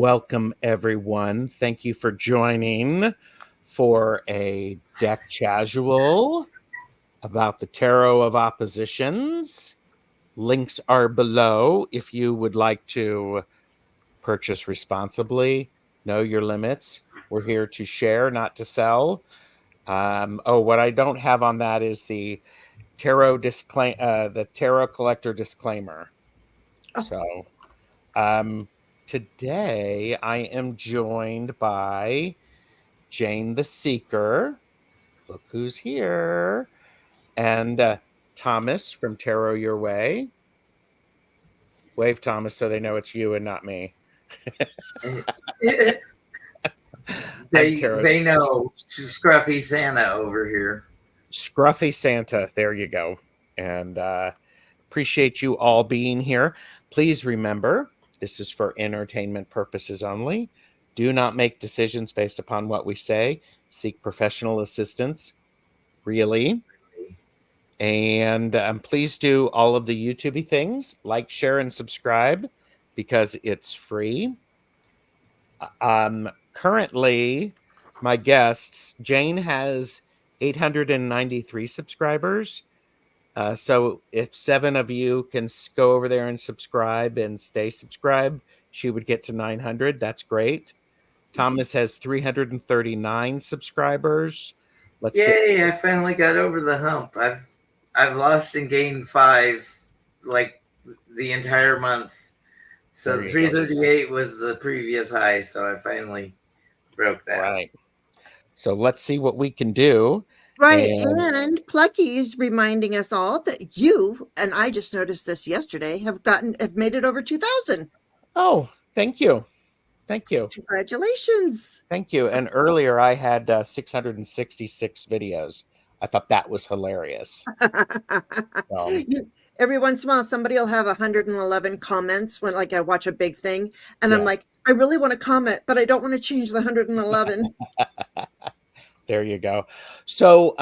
Welcome, everyone. Thank you for joining for a deck casual about the Tarot of Oppositions. Links are below if you would like to purchase responsibly. Know your limits. We're here to share, not to sell. What I don't have on that is the tarot the tarot collector disclaimer. So, today I am joined by Jane the Seeker. Look who's here. And Thomas from Tarot Your Way. Wave, Thomas, so they know it's you and not me. They know Scruffy Santa over here. Scruffy Santa, there you go. And appreciate you all being here. Please remember, this is for entertainment purposes only. Do not make decisions based upon what we say. Seek professional assistance, really. And please do all of the YouTube things, like, share, and subscribe, because it's free. Currently, my guests, Jane has 893 subscribers. So if 7 of you can go over there and subscribe and stay subscribed, she would get to 900. That's great. Thomas has 339 subscribers. Yay, I finally got over the hump. I've lost and gained 5 like the entire month. So 338 was the previous high, so I finally broke that. Right. So let's see what we can do. Right. And Plucky's reminding us all that you, and I just noticed this yesterday, have made it over 2,000. Oh, thank you. Thank you. Congratulations. Thank you. And earlier I had 666 videos. I thought that was hilarious. Every once in a while, somebody will have 111 comments when, like, I watch a big thing, and I'm like, I really want to comment, but I don't want to change the 111. There you go. So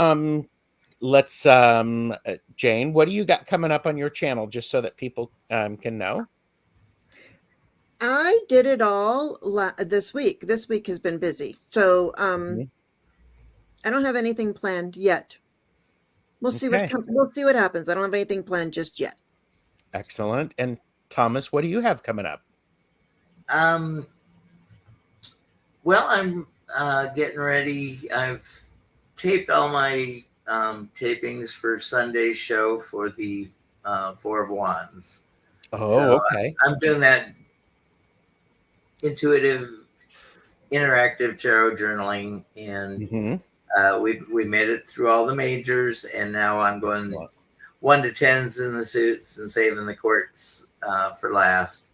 let's, Jane, what do you got coming up on your channel, just so that people can know? I did it all this week. This week has been busy. So I don't have anything planned yet. We'll see we'll see what happens. I don't have anything planned just yet. Excellent. And Thomas, what do you have coming up? Well, I'm getting ready. I've taped all my tapings for Sunday's show for the Four of Wands. Oh, so okay. I'm doing that intuitive, interactive tarot journaling, and we made it through all the majors, and now I'm going 1 to 10s in the suits and saving the courts for last.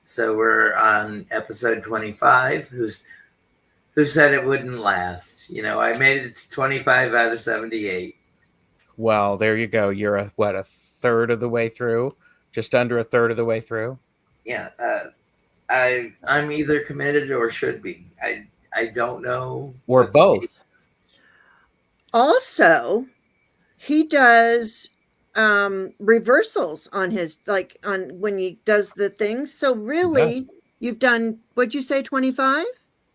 So we're on episode 25. Who said it wouldn't last? You know, I made it to 25 out of 78. Well, there you go. You're a third of the way through? Just under a third of the way through? Yeah. I'm either committed or should be. I don't know. Or both. Also, he does reversals on his, like, on when he does the things. So really, you've done, what'd you say, 25?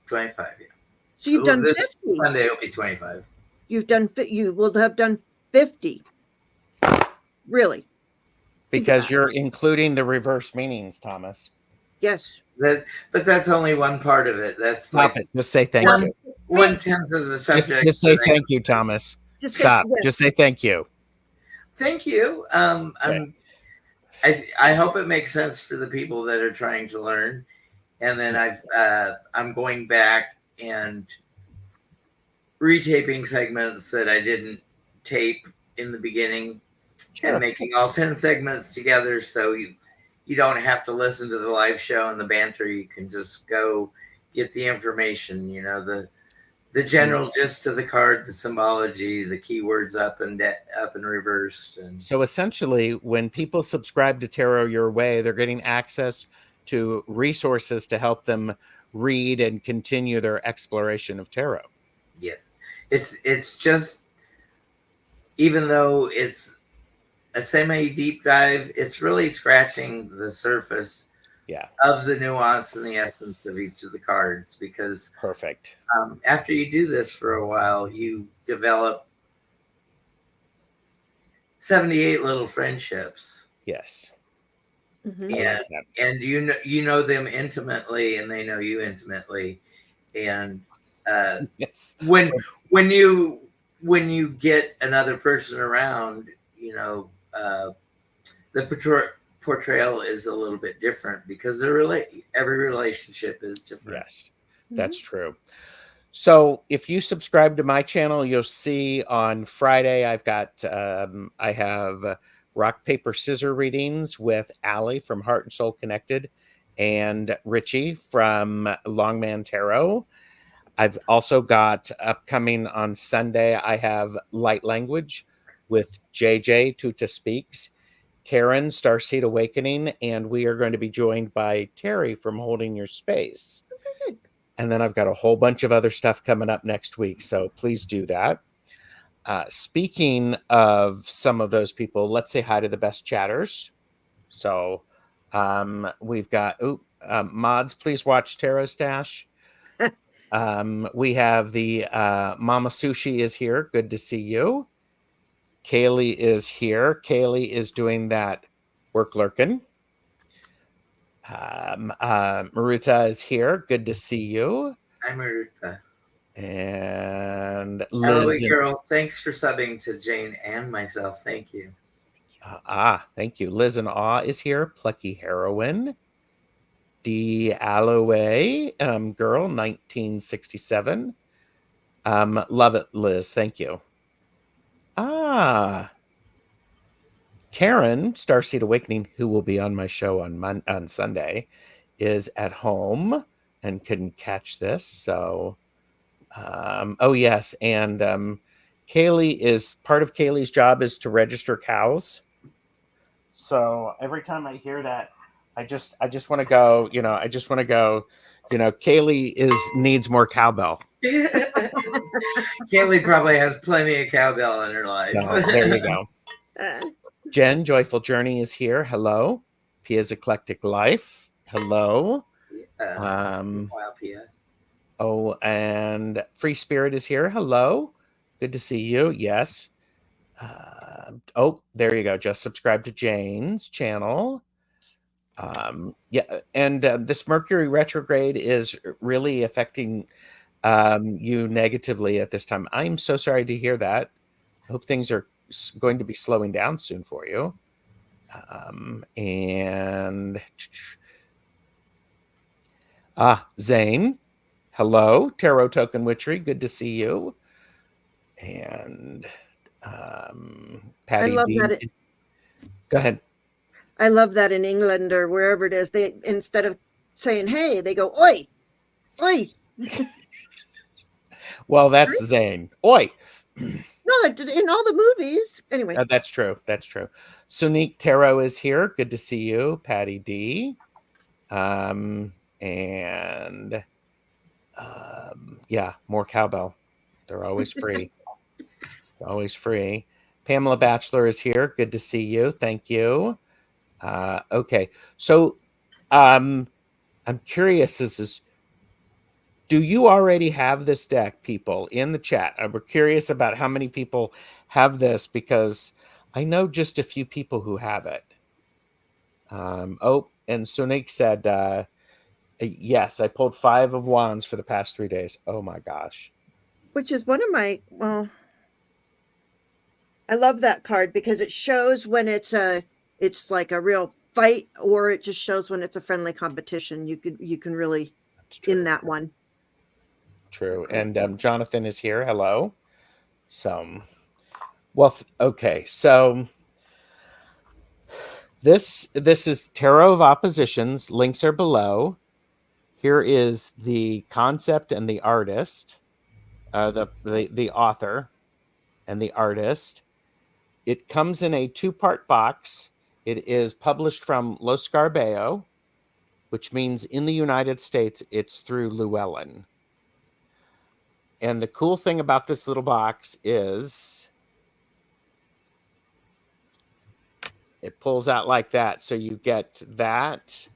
25, yeah. So you've done 50. Sunday will be 25. You will have done 50. Really? Because you're including the reverse meanings, Thomas. Yes. But that's only one part of it. That's Stop it. Just say thank you. 1/10 of the subject. Just say thank you, Thomas. Stop. Just say thank you. Thank you. I hope it makes sense for the people that are trying to learn. And then I'm going back and retaping segments that I didn't tape in the beginning, and making all 10 segments together, so you don't have to listen to the live show and the banter. You can just go get the information, you know, the general gist of the card, the symbology, the keywords up and reversed. And so essentially, when people subscribe to Tarot Your Way, they're getting access to resources to help them read and continue their exploration of tarot. Yes. It's just, even though it's a semi deep dive, it's really scratching the surface of the nuance and the essence of each of the cards, because perfect. After you do this for a while, you develop 78 little friendships. Yes. And and you know them intimately, and they know you intimately. And yes, when you get another person around, you know, the portrayal is a little bit different because every relationship is different. Yes, that's true. So if you subscribe to my channel, you'll see on Friday I've got I have rock paper scissor readings with Allie from Heart and Soul Connected and Richie from Longman Tarot. I've also got upcoming on Sunday, I have Light Language with JJ Tuta Speaks, Karen Starseed Awakening, and we are going to be joined by Terry from Holding Your Space. And then I've got a whole bunch of other stuff coming up next week, so please do that. Speaking of some of those people, let's say hi to the best chatters. So we've got mods, please watch Tarot Stash. We have the Mama Sushi is here. Good to see you. Kaylee is here. Kaylee is doing that work lurking. Maruta is here. Good to see you. Hi, Maruta. And Hello, Liz. girl. Thanks for subbing to Jane and myself. Thank you. Thank you. Liz and Awe is here. Plucky Heroine. D'Aloisio, girl, 1967. Love it, Liz. Thank you. Karen, Starseed Awakening, who will be on my show on Sunday, is at home and couldn't catch this. So, oh yes, and Kaylee is part of Kaylee's job is to register cows. So every time I hear that, I just want to go. I just want to go. Kaylee needs more cowbell. Kaylee probably has plenty of cowbell in her life. There you go. Jen, Joyful Journey is here. Hello. Pia's Eclectic Life. Hello. Wow, Pia. Oh, and Free Spirit is here. Hello. Good to see you. Yes. There you go. Just subscribe to Jane's channel. Yeah, and this Mercury retrograde is really affecting you negatively at this time. I'm so sorry to hear that. I hope things are going to be slowing down soon for you. And Zane, hello, Tarot Token Witchery, good to see you. And Patty D. Go ahead. I love that in England or wherever it is, they instead of saying hey, they go oi, oi. Well, that's Zane. Oi. No, in all the movies. Anyway. That's true. That's true. Sunique Tarot is here. Good to see you, Patty D. Yeah, more cowbell. They're always free. Always free. Pamela Batchelor is here. Good to see you. Thank you. Okay. So I'm curious, do you already have this deck, people, in the chat? We're curious about how many people have this because I know just a few people who have it. And Sonique said, yes, I pulled 5 of Wands for the past 3 days. Oh my gosh. Which is one of my, I love that card because it shows when it's like a real fight, or it just shows when it's a friendly competition. You can really in that one. True. And Jonathan is here. Hello. So, well, okay. So this is Tarot of Oppositions. Links are below. Here is the concept and the artist, the author and the artist. It comes in a 2-part box. It is published from Lo Scarabeo, which means in the United States, it's through Llewellyn. And the cool thing about this little box is it pulls out like that. So you get that.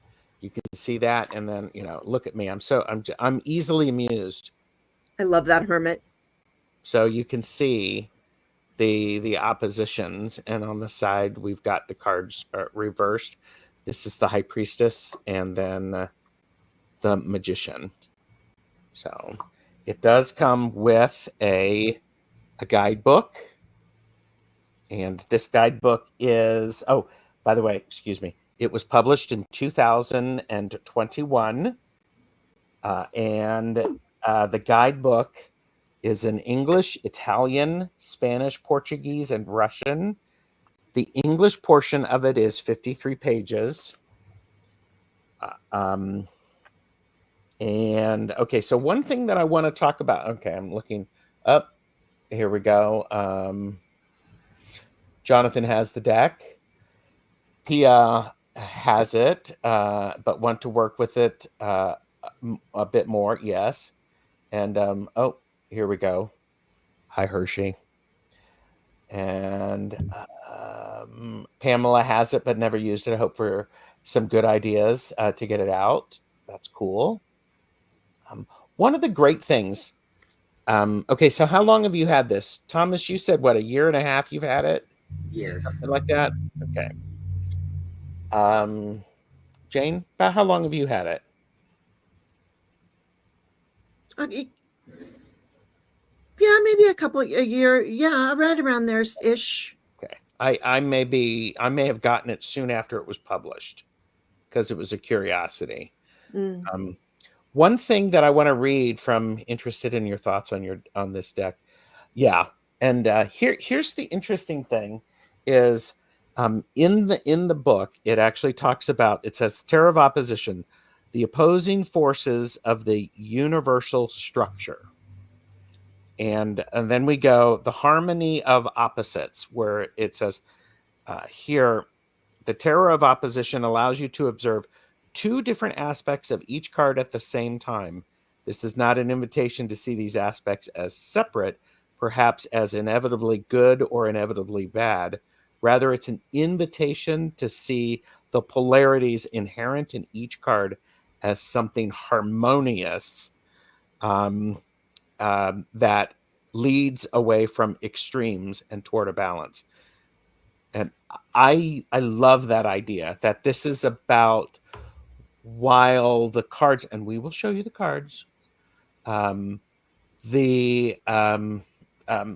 You can see that, and then look at me. I'm easily amused. I love that Hermit. So you can see the oppositions, and on the side we've got the cards reversed. This is the High Priestess, and then the Magician. So it does come with a guidebook, and this guidebook is, oh, by the way, excuse me, it was published in 2021, and the guidebook is in English, Italian, Spanish, Portuguese, and Russian. The English portion of it is 53 pages. And okay, so one thing that I want to talk about. Okay, I'm looking up. Here we go. Jonathan has the deck. Pia has it, but want to work with it a bit more. Yes. And oh, here we go. Hi, Hershey. And Pamela has it, but never used it. I hope for some good ideas to get it out. That's cool. One of the great things. Okay, so how long have you had this? Thomas, you said, what, a year and a half you've had it? Yes. Something like that? Okay. Jane, about how long have you had it? Yeah, maybe a year. Yeah, right around there ish. Okay. I may have gotten it soon after it was published because it was a curiosity. One thing that I want to read from interested in your thoughts on this deck. Yeah. And here's the interesting thing is in the book, it actually talks about, it says the Tarot of Opposition, the opposing forces of the universal structure. And then we go the harmony of opposites, where it says here, the Tarot of Opposition allows you to observe two different aspects of each card at the same time. This is not an invitation to see these aspects as separate, perhaps as inevitably good or inevitably bad. Rather, it's an invitation to see the polarities inherent in each card as something harmonious that leads away from extremes and toward a balance. And I love that idea, that this is about, while the cards, and we will show you the cards,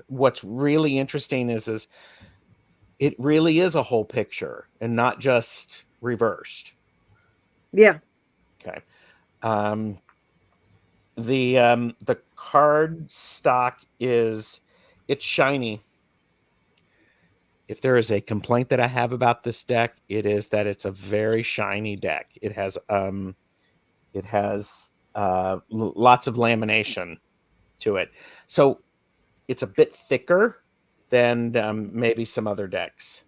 what's really interesting is it really is a whole picture and not just reversed. Yeah. Okay. The card stock it's shiny. If there is a complaint that I have about this deck, it is that it's a very shiny deck. It has lots of lamination to it, so it's a bit thicker than maybe some other decks.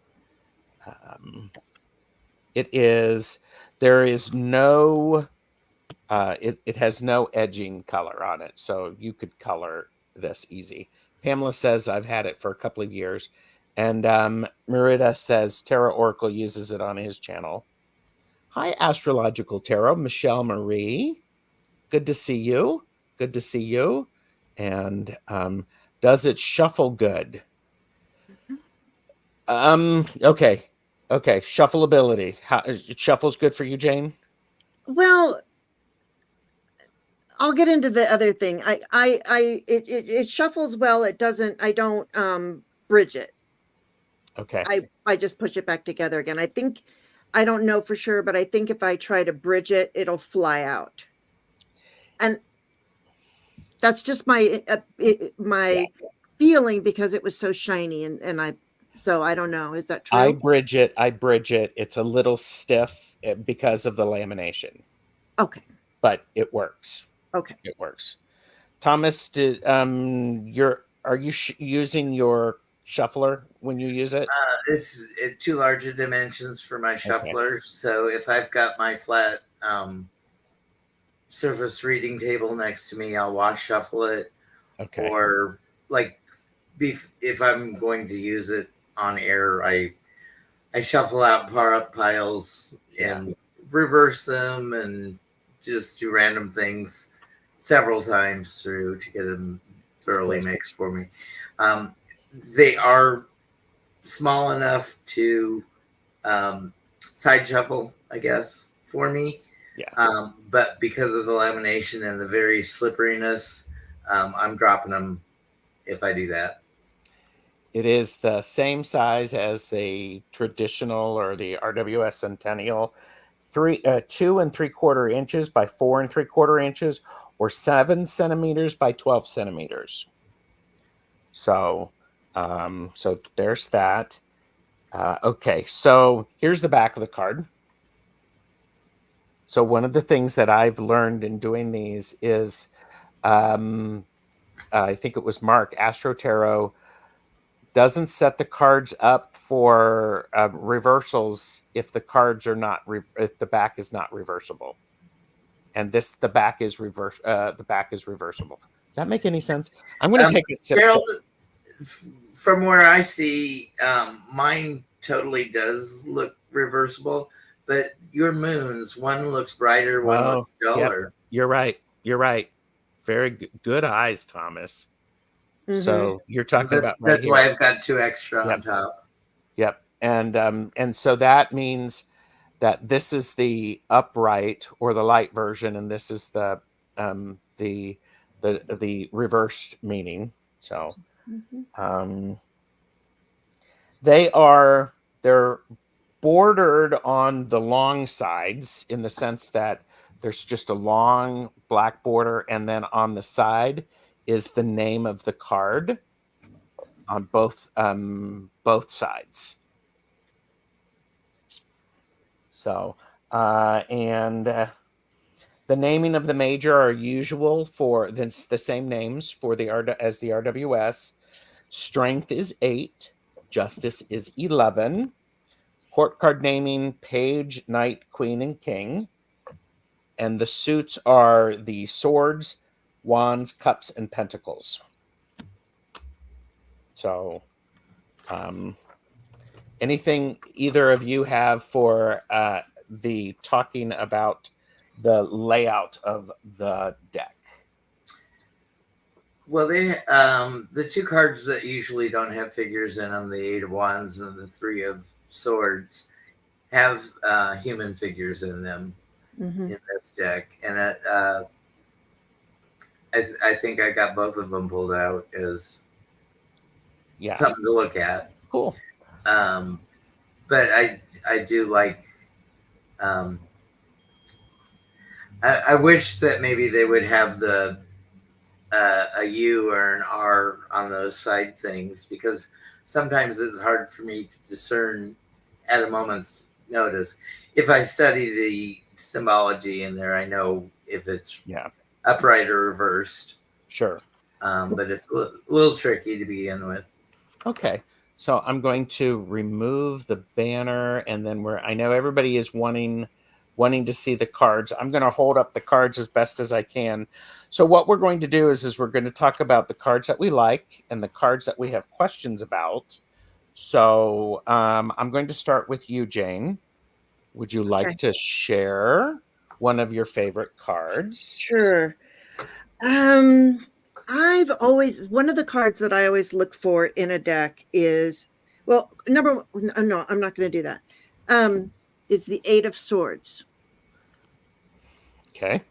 There is no it has no edging color on it, so you could color this easy. Pamela says I've had it for a couple of years, and Merida says Tarot Oracle uses it on his channel. Hi, Astrological Tarot, Michelle Marie. Good to see you. Good to see you. And does it shuffle good? Okay. Shuffleability. It shuffles good for you, Jane? Well, I'll get into the other thing. It shuffles well. It doesn't. I don't bridge it. Okay. I just push it back together again. I don't know for sure, but I think if I try to bridge it, it'll fly out. And that's just my feeling, because it was so shiny, so I don't know. Is that true? I bridge it. It's a little stiff because of the lamination. Okay. But it works. Okay. It works. Thomas, are you using your shuffler when you use it? It's too large of dimensions for my shuffler. Okay. So if I've got my flat surface reading table next to me, I'll wash shuffle it. Okay. Or if I'm going to use it on air, I shuffle out par up piles and reverse them and just do random things several times through to get them thoroughly mixed for me. They are small enough to side shuffle, I guess, for me. Yeah. But because of the lamination and the very slipperiness, I'm dropping them if I do that. It is the same size as the traditional or the RWS Centennial, 2 3/4 inches by 4 3/4 inches, or 7 centimeters by 12 centimeters. So, so there's that. Okay, so here's the back of the card. So one of the things that I've learned in doing these is, I think it was Mark, Astro Tarot, doesn't set the cards up for reversals if the cards are not if the back is not reversible, and the back is reversible. Does that make any sense? I'm going to take a sip. Gerald, from where I see, mine totally does look reversible, but your moons, one looks brighter, one looks duller. Yep. You're right. You're right. Very good eyes, Thomas. So you're talking about right that's here. why I've got 2 extra on top. Yep. And so that means that this is the upright or the light version, and this is the reversed meaning. So they're bordered on the long sides in the sense that there's just a long black border, and then on the side is the name of the card on both sides. So and the naming of the major are usual for the same names for as the RWS. Strength is 8, Justice is 11. Court card naming: Page, Knight, Queen, and King. And the suits are the Swords, Wands, Cups, and Pentacles. So, anything either of you have for the talking about the layout of the deck? Well, the 2 cards that usually don't have figures in them, the 8 of Wands and the 3 of Swords, have human figures in them in this deck, and I think I got both of them pulled out as something to look at. Cool. But I do like. I wish that maybe they would have a U or an R on those side things, because sometimes it's hard for me to discern at a moment's notice. If I study the symbology in there, I know if it's upright or reversed. Sure. But it's a little tricky to begin with. Okay. So I'm going to remove the banner, and then I know everybody is wanting to see the cards. I'm going to hold up the cards as best as I can. So what we're going to do is we're going to talk about the cards that we like and the cards that we have questions about. So I'm going to start with you, Jane. Would you like to share one of your favorite cards? Sure. One of the cards that I always look for in a deck is, no, I'm not going to do that. Is the 8 of Swords. Okay.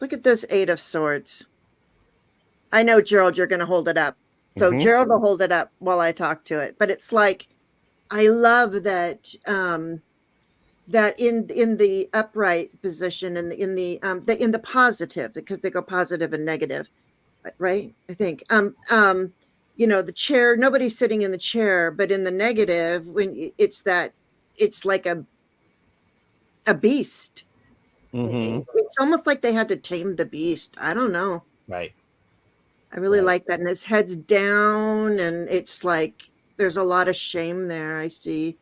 Look at this 8 of Swords. I know, Gerald, you're going to hold it up. So Gerald will hold it up while I talk to it. But it's like, I love that that in the upright position and in the positive, because they go positive and negative, right? I think the chair, nobody's sitting in the chair, but in the negative, when it's like a beast. It's almost like they had to tame the beast. I don't know. Right. I really like that. And his head's down, and it's like there's a lot of shame there, I see.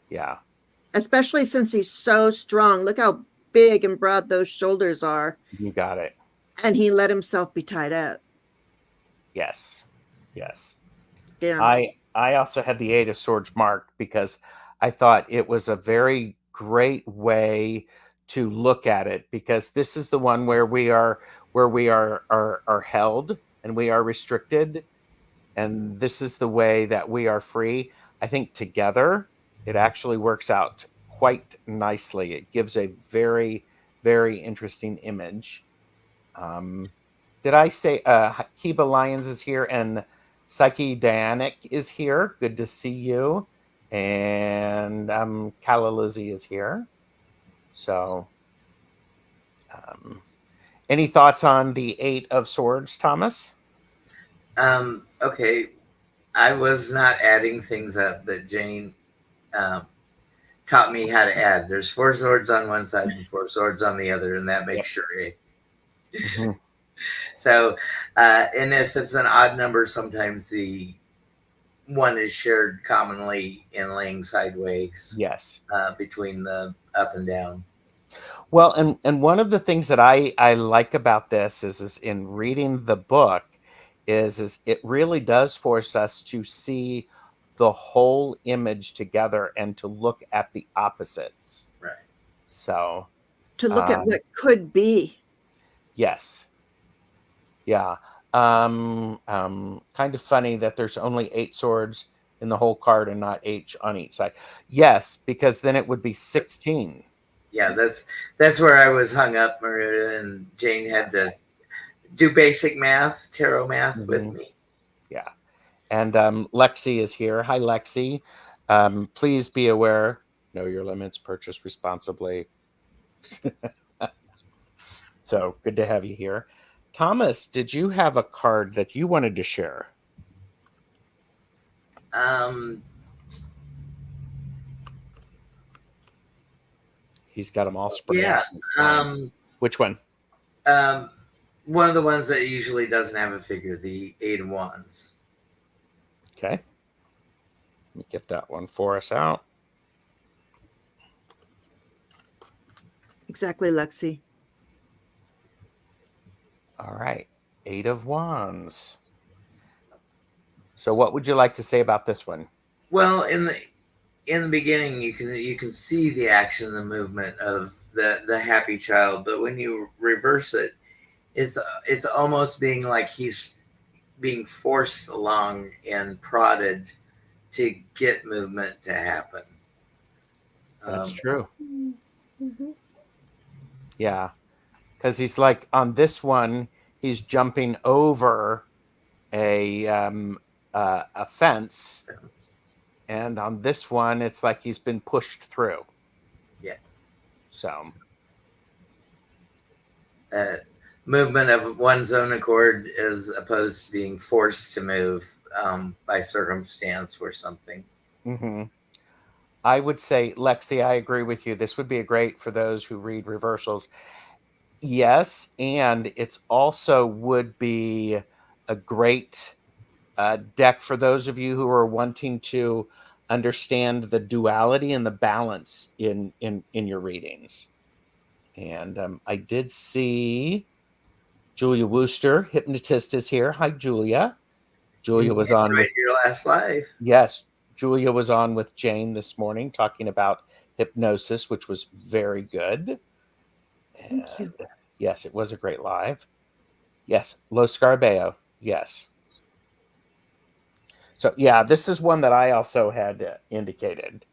Yeah. Especially since he's so strong. Look how big and broad those shoulders are. You got it. And he let himself be tied up. Yes. Yes. Yeah. I also had the 8 of Swords marked because I thought it was a very great way to look at it, because this is the one where we are held and we are restricted, and this is the way that we are free. I think together it actually works out quite nicely. It gives a very, very interesting image. Did I say Kiba Lyons is here and Psyche Dianic is here? Good to see you. And Kala Lizzie is here. So, any thoughts on the Eight of Swords, Thomas? Okay, I was not adding things up, but Jane taught me how to add. There's 4 swords on one side and 4 swords on the other, and that makes sure 8. Mm-hmm. So, and if it's an odd number, sometimes the one is shared commonly in laying sideways. Yes. Between the up and down. Well, and one of the things that I like about this is in reading the book is it really does force us to see the whole image together and to look at the opposites. Right. So to look at what could be. Yes. Yeah. Kind of funny that there's only 8 swords in the whole card and not 8 on each side. Yes, because then it would be 16. Yeah, that's where I was hung up, Maruta, and Jane had to do basic math, tarot math with me. Yeah. And Lexi is here. Hi, Lexi. Please be aware, know your limits, purchase responsibly. So good to have you here. Thomas, did you have a card that you wanted to share? He's got them all spread out. Yeah. Which one? One of the ones that usually doesn't have a figure, the 8 of Wands. Okay. Let me get that one for us out. Exactly, Lexi. All right. 8 of Wands. So what would you like to say about this one? Well, in the beginning, you can see the action, the movement of the happy child, but when you reverse it, it's almost being like he's being forced along and prodded to get movement to happen. That's true. Mm-hmm. Yeah, because he's like on this one, he's jumping over a fence, and on this one, it's like he's been pushed through. Yeah. So. Movement of one's own accord as opposed to being forced to move by circumstance or something. Mm-hmm. I would say, Lexi, I agree with you. This would be great for those who read reversals. Yes, and it's also would be a great deck for those of you who are wanting to understand the duality and the balance in your readings. And I did see Julia Wooster, hypnotist, is here. Hi, Julia. Julia was on with your last live. Yes, Julia was on with Jane this morning talking about hypnosis, which was very good. And thank you. Yes, it was a great live. Yes, Lo Scarabeo. Yes. So yeah, this is one that I also had indicated.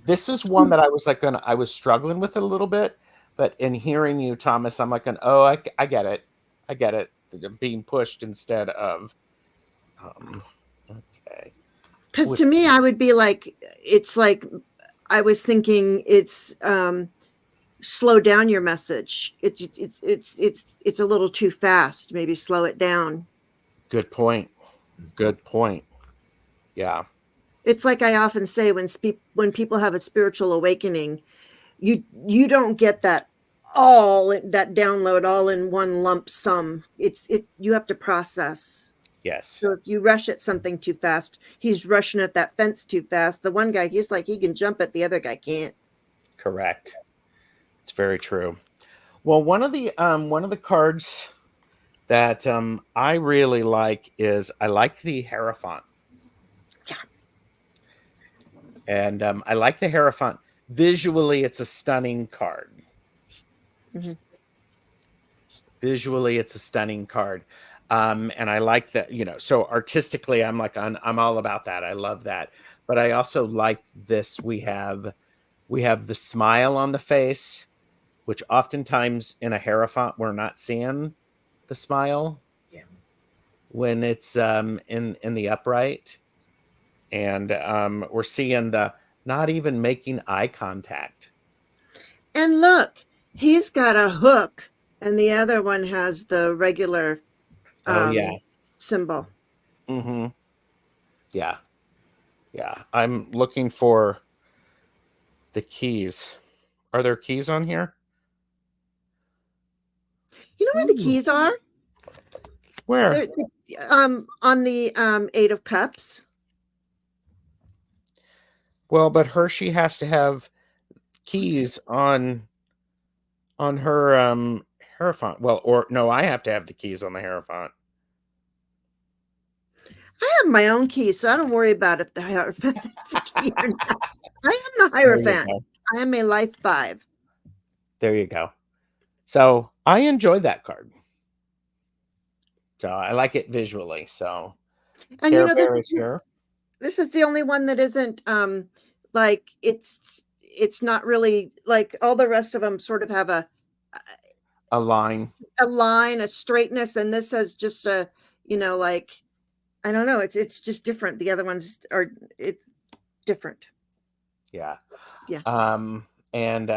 This is one that I was like I was struggling with a little bit, but in hearing you, Thomas, I'm like, I get it. I get it. Being pushed instead of. Okay. Because to me, I would be like, it's like, I was thinking it's slow down your message. It's a little too fast. Maybe slow it down. Good point. Good point. Yeah. It's like I often say when people have a spiritual awakening, you don't get that download all in one lump sum. You have to process. Yes. So if you rush at something too fast, he's rushing at that fence too fast. The one guy, he's like, he can jump it, the other guy can't. Correct. It's very true. Well, one of the cards that I really like is I like the Hierophant. Yeah. And I like the Hierophant visually, it's a stunning card. Mm-hmm. Visually, it's a stunning card. And I like that, so artistically, I'm all about that. I love that. But I also like this. We have the smile on the face, which oftentimes in a Hierophant, we're not seeing the smile. Yeah. When it's in the upright. And we're seeing the not even making eye contact. And look, he's got a hook, and the other one has the regular symbol. Mm-hmm. Yeah. Yeah. I'm looking for the keys. Are there keys on here? You know where the keys are? Where? They're, on the 8 of Cups. Well, but Hershey has to have keys on her Hierophant. Well, or no, I have to have the keys on the Hierophant. I have my own key, so I don't worry about if the Hierophant is a key or not. I am the Hierophant. I am a life 5. There you go. So I enjoy that card. So I like it visually. So And Care Bear is here. This is the only one that isn't like it's not really like all the rest of them sort of have a line, a straightness, and this has just a like I don't know, it's just different. The other ones it's different. Yeah. Yeah. And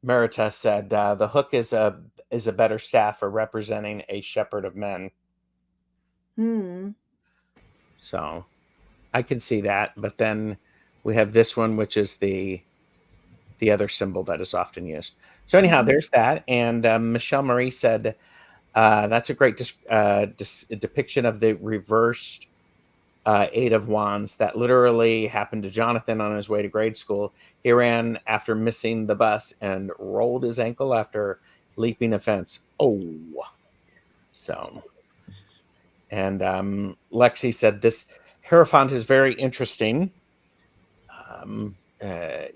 Marita said the hook is a better staff for representing a shepherd of men. So I can see that, but then we have this one, which is the other symbol that is often used. So anyhow, there's that. And Michelle Marie said that's a great depiction of the reversed 8 of Wands that literally happened to Jonathan on his way to grade school. He ran after missing the bus and rolled his ankle after leaping a fence. Oh, so. And Lexi said this Hierophant is very interesting.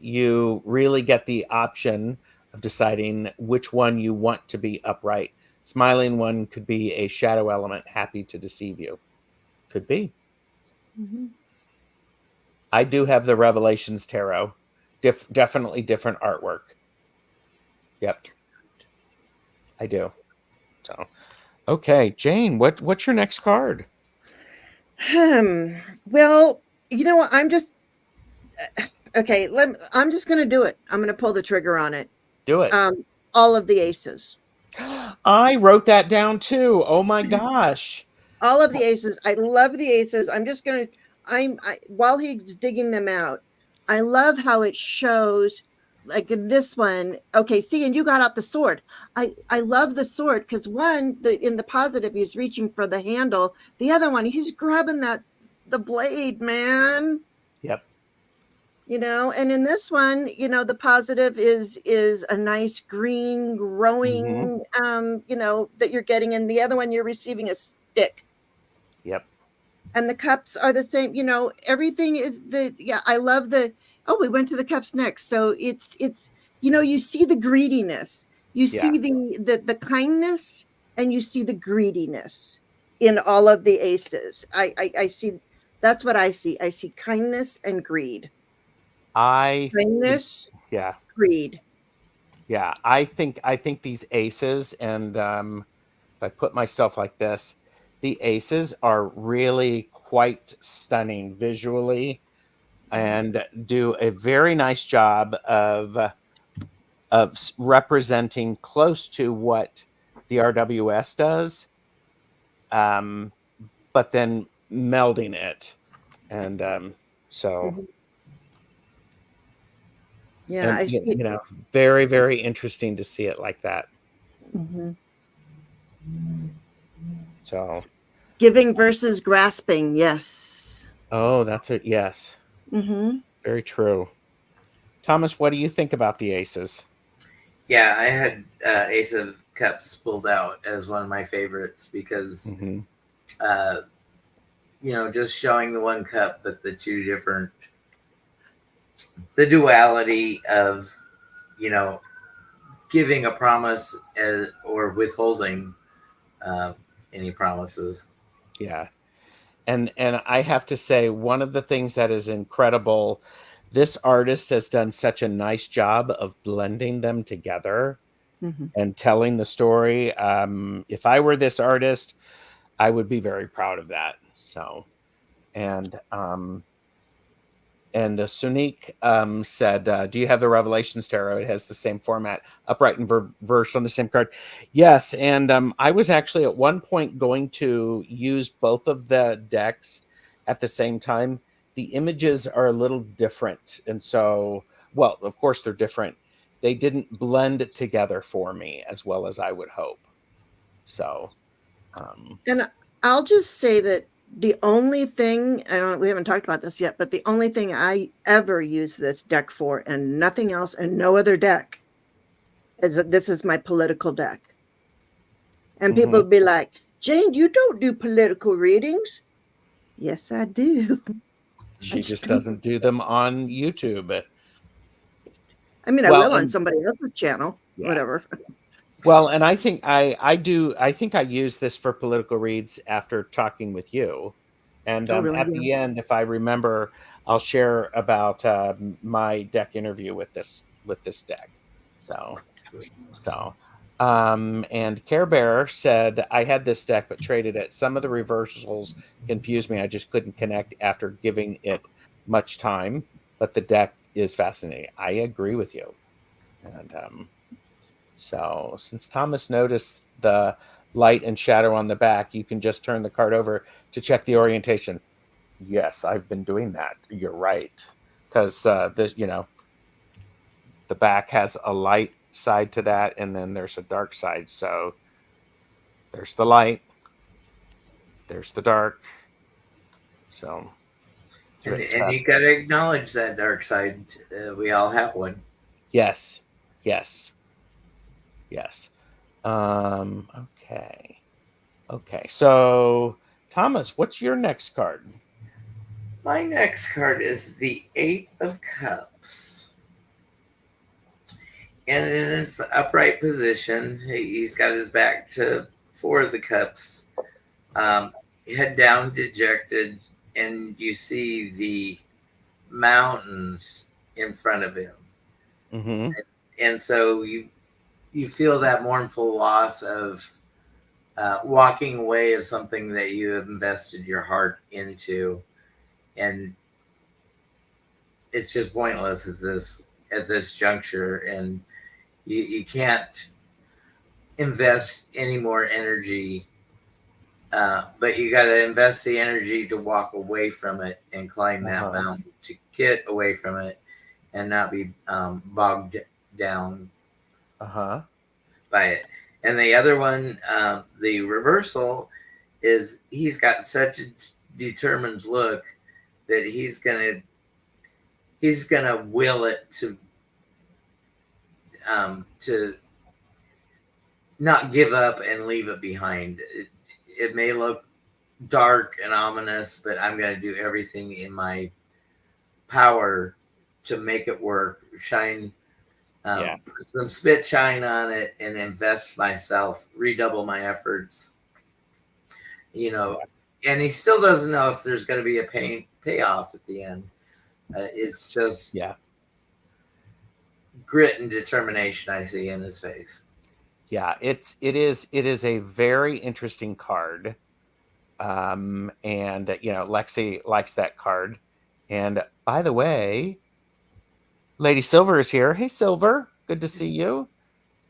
You really get the option of deciding which one you want to be upright. Smiling one could be a shadow element happy to deceive you. Could be. I do have the Revelations Tarot. Definitely different artwork. Yep. I do. So, okay, Jane, what's your next card? Well, you know what? I'm just okay. I'm just going to do it. I'm going to pull the trigger on it. Do it. All of the aces. I wrote that down too. Oh my gosh. All of the aces. I love the aces. I'm just going to, while he's digging them out, I love how it shows, like in this one. Okay, see, and you got out the sword. I love the sword because one, in the positive, he's reaching for the handle. The other one, he's grabbing the blade, man. Yep. And in this one, the positive is a nice green growing, that you're getting. And the other one, you're receiving a stick. Yep. And the cups are the same, everything is I love we went to the cups next. So it's, you see the greediness, you see the kindness, and you see the greediness in all of the aces. I see, that's what I see. I see kindness and greed. Kindness, greed. Yeah, I think these aces, and if I put myself like this, the aces are really quite stunning visually, and do a very nice job of representing close to what the RWS does, but then melding it, and so. Yeah, and, very, very interesting to see it like that. So, giving versus grasping, yes. Oh, that's it. Yes. Very true. Thomas, what do you think about the aces? Yeah, I had Ace of Cups pulled out as one of my favorites because, just showing the one cup, but the two different the duality of, giving a promise or withholding any promises. Yeah. And I have to say, one of the things that is incredible, this artist has done such a nice job of blending them together and telling the story. If I were this artist, I would be very proud of that. So, and Sunik said, do you have the Revelations Tarot? It has the same format, upright and reversed on the same card. Yes, and I was actually at one point going to use both of the decks at the same time. The images are a little different. And so, well, of course they're different. They didn't blend together for me as well as I would hope. So, and I'll just say that the only thing, we haven't talked about this yet, but the only thing I ever use this deck for, and nothing else, and no other deck, is that this is my political deck. And people be like, Jane, you don't do political readings. Yes, I do. She just doesn't do them on YouTube. I mean, I will on somebody else's channel, whatever. Well, and I think I do. I think I use this for political reads after talking with you. And really? at the end, if I remember, I'll share about my deck interview with this deck. So, and Care Bear said I had this deck but traded it. Some of the reversals confused me. I just couldn't connect after giving it much time. But the deck is fascinating. I agree with you. And so since Thomas noticed the light and shadow on the back, you can just turn the card over to check the orientation. Yes, I've been doing that. You're right. Because this, the back has a light side to that, and then there's a dark side. So there's the light, there's the dark. So and you got to acknowledge that dark side. We all have one. Yes. Okay. So Thomas, what's your next card? My next card is the Eight of Cups. And in its upright position, he's got his back to Four of the Cups, head down, dejected, and you see the mountains in front of him. And so you feel that mournful loss of walking away of something that you have invested your heart into, and it's just pointless at this juncture, and you can't invest any more energy, but you got to invest the energy to walk away from it and climb that mountain, to get away from it and not be bogged down by it. And the other one, the reversal, is he's got such a determined look that he's gonna will it to not give up and leave it behind. It may look dark and ominous, but I'm going to do everything in my power to make it work. Shine, put some spit shine on it, and invest myself, redouble my efforts. And he still doesn't know if there's going to be a payoff at the end. It's just grit and determination I see in his face. Yeah, it is a very interesting card. And Lexi likes that card. And by the way, Lady Silver is here. Hey, Silver, good to see you.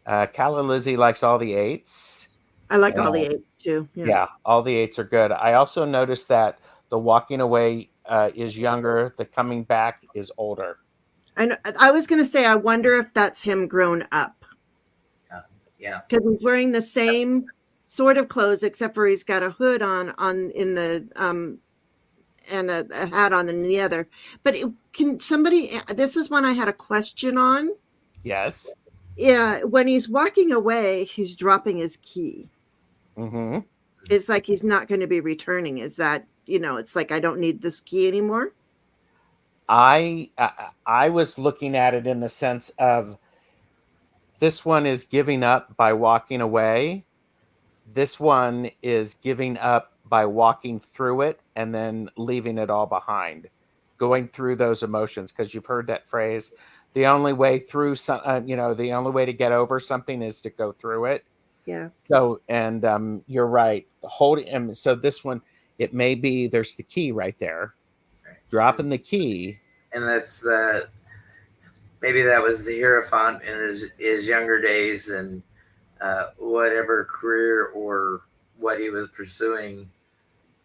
Calla Lizzie likes all the eights. I like all the eights too. Yeah, all the eights are good. I also noticed that the walking away is younger. The coming back is older. I was going to say, I wonder if that's him grown up. Yeah, because he's wearing the same sort of clothes, except for he's got a hood on in the and a hat on in the other. But can somebody? This is one I had a question on. Yes. Yeah, when he's walking away, he's dropping his key. It's like he's not going to be returning. Is that, it's like, I don't need this key anymore? I was looking at it in the sense of this one is giving up by walking away. This one is giving up by walking through it and then leaving it all behind, going through those emotions, because you've heard that phrase, the only way through some, the only way to get over something is to go through it. Yeah. So, and you're right. Holding, so this one, it may be, there's the key right there, dropping the key. And that's maybe that was the Hierophant in his younger days, and whatever career or what he was pursuing.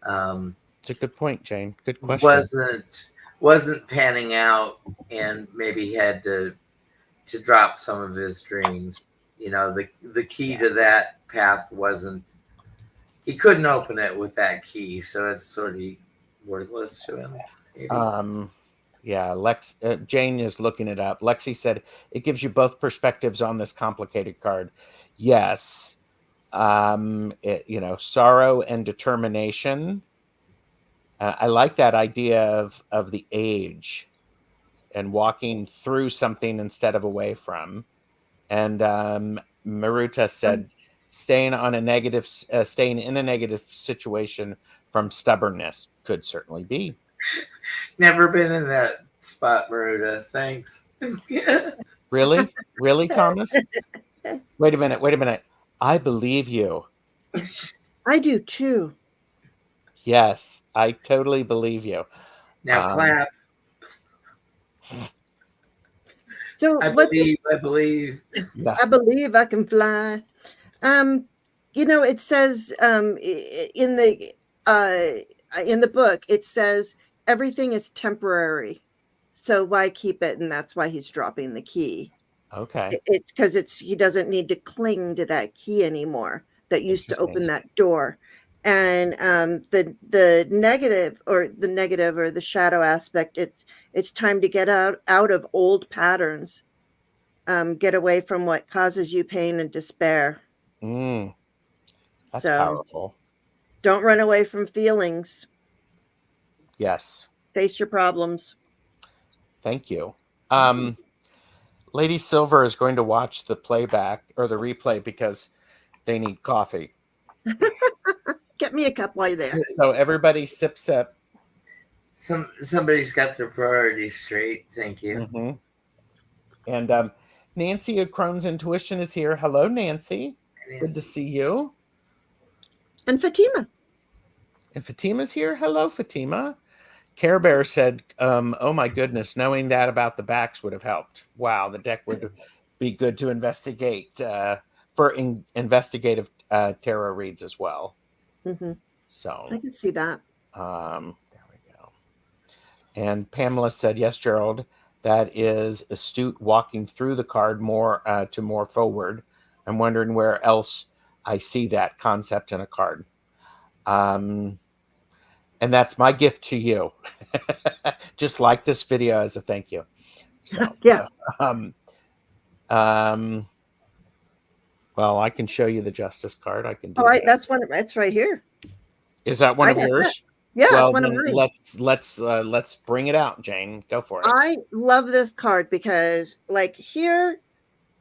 It's a good point, Jane. Good question. Wasn't panning out, and maybe he had to drop some of his dreams. The key to that path wasn't. He couldn't open it with that key, so it's sort of worthless to him. Maybe. Yeah, Jane is looking it up. Lexi said it gives you both perspectives on this complicated card. Yes. Sorrow and determination. I like that idea of the age and walking through something instead of away from. And Maruta said staying in a negative situation from stubbornness could certainly be. Never been in that spot, Maruta. Thanks. Really, Thomas? Wait a minute. I believe you. I do too. Yes, I totally believe you. Now clap. So I believe. Yeah. I believe I can fly. It says in the book, it says everything is temporary. So why keep it? And that's why he's dropping the key. Okay. It's because he doesn't need to cling to that key anymore that used to open that door. And the negative or the shadow aspect, it's time to get out of old patterns. Get away from what causes you pain and despair. That's powerful. Don't run away from feelings. Yes. Face your problems. Thank you. Lady Silver is going to watch the playback or the replay because they need coffee. Get me a cup while you're there. So everybody sip. Somebody's got their priorities straight. Thank you. Mm-hmm. And Nancy of Crohn's Intuition is here. Hello, Nancy. Good to see you. And Fatima. And Fatima's here. Hello, Fatima. Care Bear said, oh my goodness, knowing that about the backs would have helped. Wow, the deck would be good to investigate for investigative tarot reads as well. Mm-hmm. So I can see that. There we go. And Pamela said, yes, Gerald, that is astute walking through the card more forward. I'm wondering where else I see that concept in a card. And that's my gift to you. Just like this video as a thank you. So, yeah. Well, I can show you the Justice card. I can do that. That's one. It's right here. Is that one of yours? That. Yeah, well, it's one of mine. Let's bring it out, Jane. Go for it. I love this card because, like, here,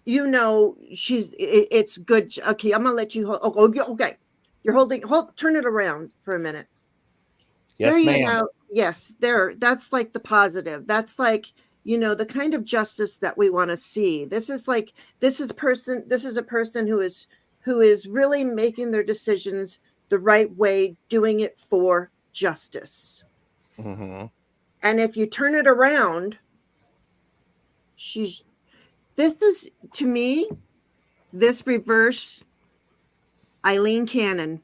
it's good. Okay, I'm gonna let you hold. Okay, you're holding. Turn it around for a minute. Yes, ma'am. Yes, that's like the positive. That's like, the kind of justice that we want to see. This is a person who is really making their decisions the right way, doing it for justice. Mm-hmm. And if you turn it around, this is, to me, this reverse Eileen Cannon.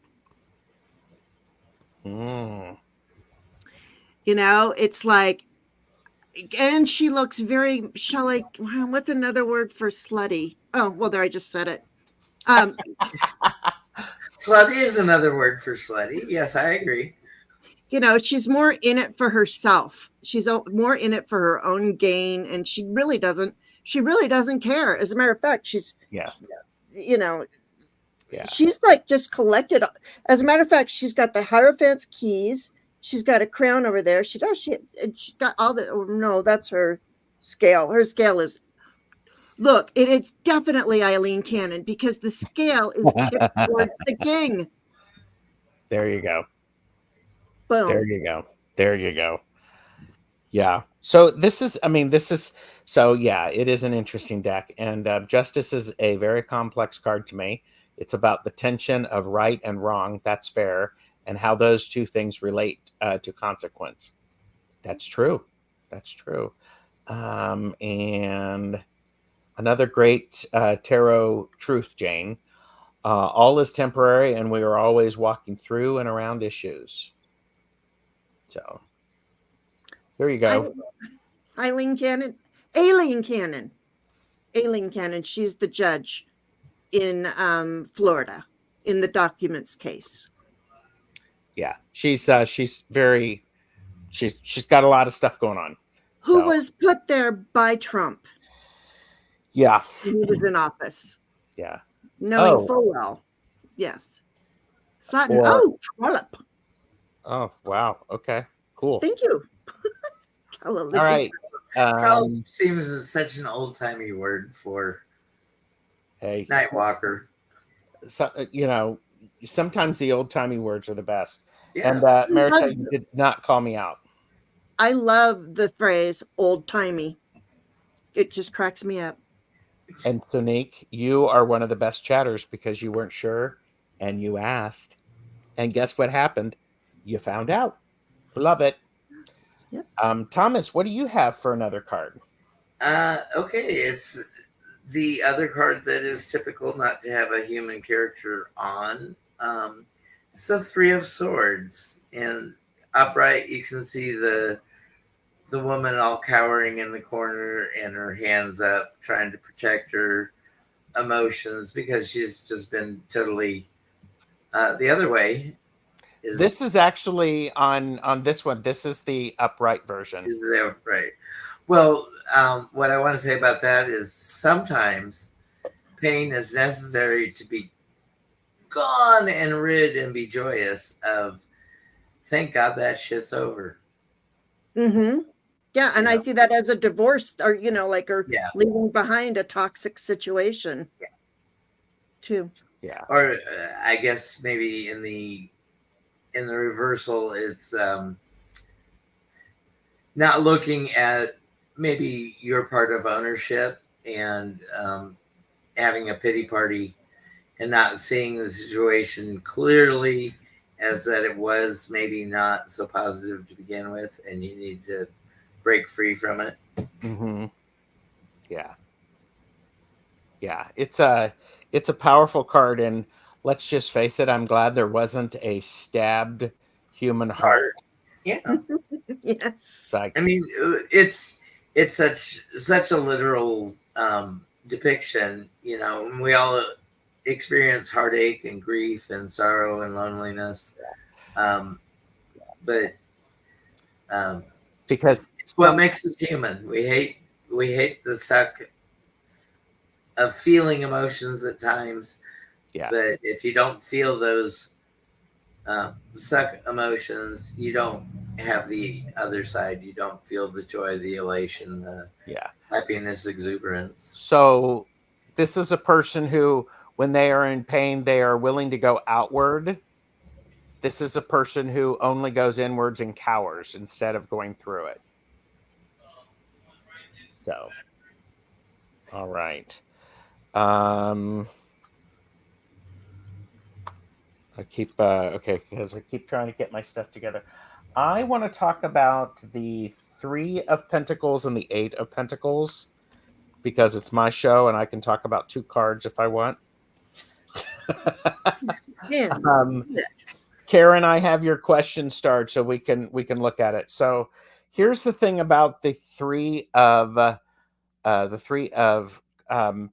It's like, and she looks very, what's another word for slutty? Oh, well, there, I just said it. Slutty is another word for slutty. Yes, I agree. She's more in it for herself. She's more in it for her own gain, and she really doesn't care. As a matter of fact, she's she's like just collected. As a matter of fact, she's got the Hierophant's keys she's got a crown over there. She does. She's got all the. Oh, no, that's her scale. Her scale is. Look, it's definitely Eileen Cannon because the scale is tipped towards the king. There you go. Boom. There you go. There you go. Yeah. So this is, I mean, this is, so yeah, it is an interesting deck. And Justice is a very complex card to me. It's about the tension of right and wrong. That's fair. And how those two things relate to consequence. That's true. That's true. And another great tarot truth, Jane. All is temporary, and we are always walking through and around issues. So there you go. Eileen Cannon. Aileen Cannon. Aileen Cannon. She's the judge in Florida in the documents case. Yeah, she's very, she's got a lot of stuff going on. Who was put there by Trump? Yeah, when he was in office. Yeah, knowing full well. Yes, Slatin. Trollop. Oh wow. Okay. Cool. Thank you. All right. Trollop seems such an old-timey word for Nightwalker. So, you know, sometimes the old-timey words are the best. Yeah. And Maricha, you did not call me out. I love the phrase old-timey. It just cracks me up. And Sonique, you are one of the best chatters because you weren't sure and you asked. And guess what happened? You found out. Love it. Yep. Thomas, what do you have for another card? Okay, it's the other card that is typical not to have a human character on. It's the Three of Swords. And upright, you can see the woman all cowering in the corner and her hands up, trying to protect her emotions because she's just been totally the other way. This is actually on this one. This is the upright version. Is the upright. Well, what I want to say about that is sometimes pain is necessary to be gone and rid and be joyous of. Thank God that shit's over. Mm-hmm. Yeah, and I see that as a divorce, or leaving behind a toxic situation. Yeah. Too. Yeah. Or I guess maybe in the reversal, it's not looking at maybe your part of ownership and having a pity party and not seeing the situation clearly as that it was maybe not so positive to begin with, and you need to break free from it. Mm-hmm. Yeah. Yeah. It's a powerful card, and let's just face it, I'm glad there wasn't a stabbed human heart. Yeah. Yes. I mean, it's such a literal depiction. You know, we all experience heartache and grief and sorrow and loneliness, but because it's what makes us human. We hate the suck of feeling emotions at times. Yeah. But if you don't feel those suck emotions, you don't have the other side. You don't feel the joy, the elation, the happiness, exuberance. So this is a person who, when they are in pain, they are willing to go outward. This is a person who only goes inwards and cowers instead of going through it. So, all right. I keep because I keep trying to get my stuff together. I want to talk about the Three of Pentacles and the Eight of Pentacles because it's my show and I can talk about two cards if I want. Karen, I have your question starred so we can look at it. So here's the thing about the Three of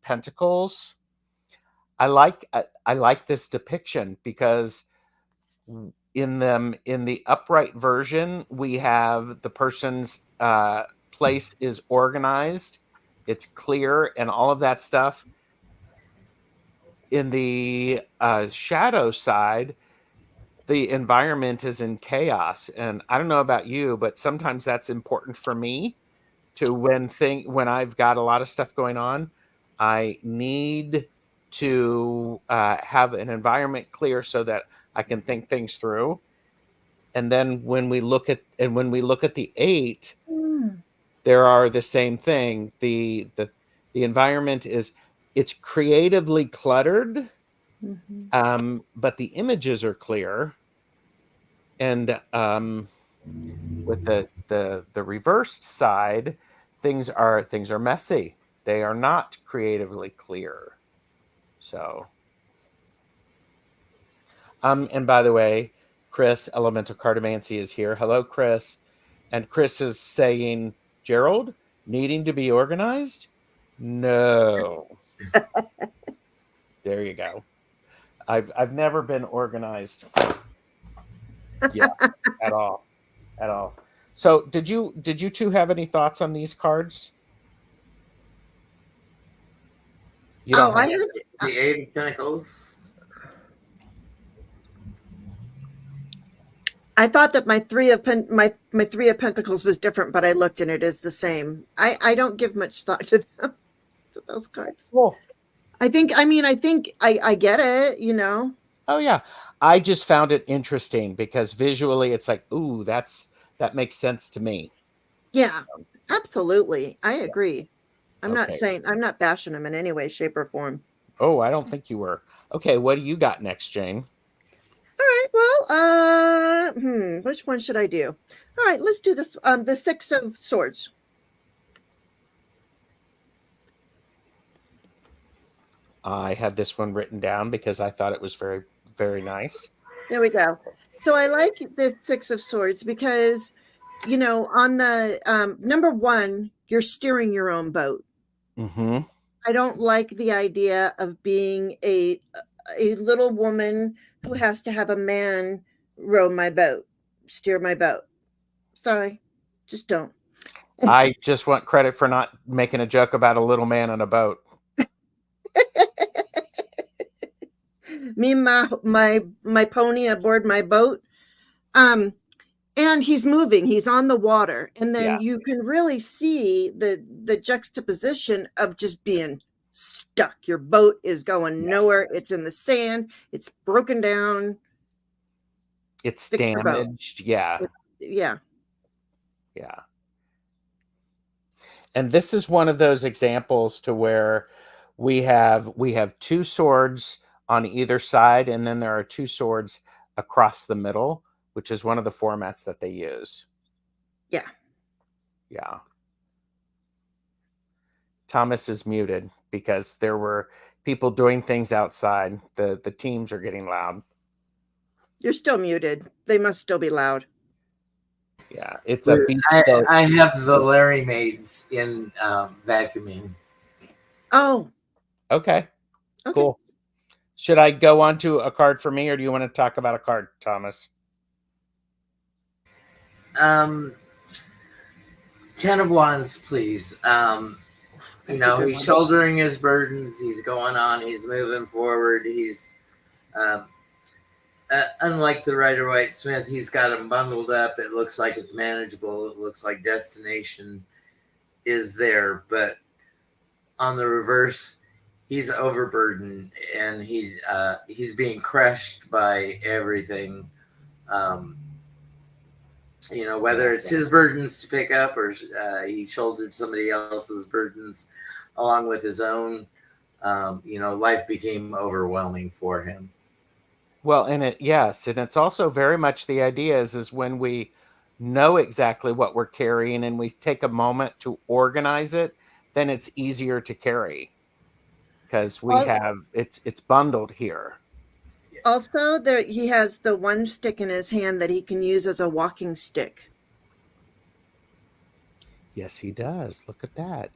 Pentacles. I like this depiction because in the upright version, we have the person's place is organized, it's clear, and all of that stuff. In the shadow side, the environment is in chaos. And I don't know about you, but sometimes that's important for me to when I've got a lot of stuff going on, I need to have an environment clear so that I can think things through. And then when we look at the 8, there are the same thing. The environment it's creatively cluttered, but the images are clear. And with the reversed side, things are messy. They are not creatively clear. So, and by the way, Chris, Elemental Cartomancy, is here. Hello, Chris. And Chris is saying, Gerald, needing to be organized? No. There you go. I've never been organized. Yeah, at all. At all. So did you two have any thoughts on these cards? You don't I have had The 8 of Pentacles. I thought that my three of Pentacles was different, but I looked and it is the same. I don't give much thought to them, to those cards. Cool. I think I get it, you know. Oh yeah. I just found it interesting because visually it's like, ooh, that makes sense to me. Yeah, absolutely. I agree. I'm not Okay. saying, I'm not bashing them in any way, shape, or form. Oh, I don't think you were. Okay, what do you got next, Jane? All right. Well, which one should I do? All right, let's do this. The 6 of Swords. I had this one written down because I thought it was very, very nice. There we go. So I like the 6 of Swords because, you know, on the number 1, you're steering your own boat. Mm-hmm. I don't like the idea of being a little woman who has to have a man row my boat, steer my boat. Sorry, just don't. I just want credit for not making a joke about a little man on a boat. Me and my pony aboard my boat. And he's moving, he's on the water, and then you can really see the juxtaposition of just being stuck. Your boat is going nowhere. It's in the sand, it's broken down, it's damaged. Yeah. And this is one of those examples to where we have 2 swords on either side, and then there are 2 swords across the middle, which is one of the formats that they use. Yeah. Thomas is muted because there were people doing things outside. The teams are getting loud. You're still muted. They must still be loud. Yeah, it's a beach boat. I have the Larry maids in vacuuming. Oh. Okay. Cool. Should I go on to a card for me, or do you want to talk about a card, Thomas? 10 of Wands, please. You know, he's shouldering his burdens. He's going on. He's moving forward. He's unlike the Rider-Waite-Smith, he's got them bundled up. It looks like it's manageable. It looks like destination is there. But on the reverse, he's overburdened and he's being crushed by everything. You know, whether it's his burdens to pick up or he shouldered somebody else's burdens along with his own. You know, life became overwhelming for him. Well, and it's also very much the idea is when we know exactly what we're carrying and we take a moment to organize it, then it's easier to carry because it's bundled here. Also, he has the one stick in his hand that he can use as a walking stick. Yes, he does. Look at that.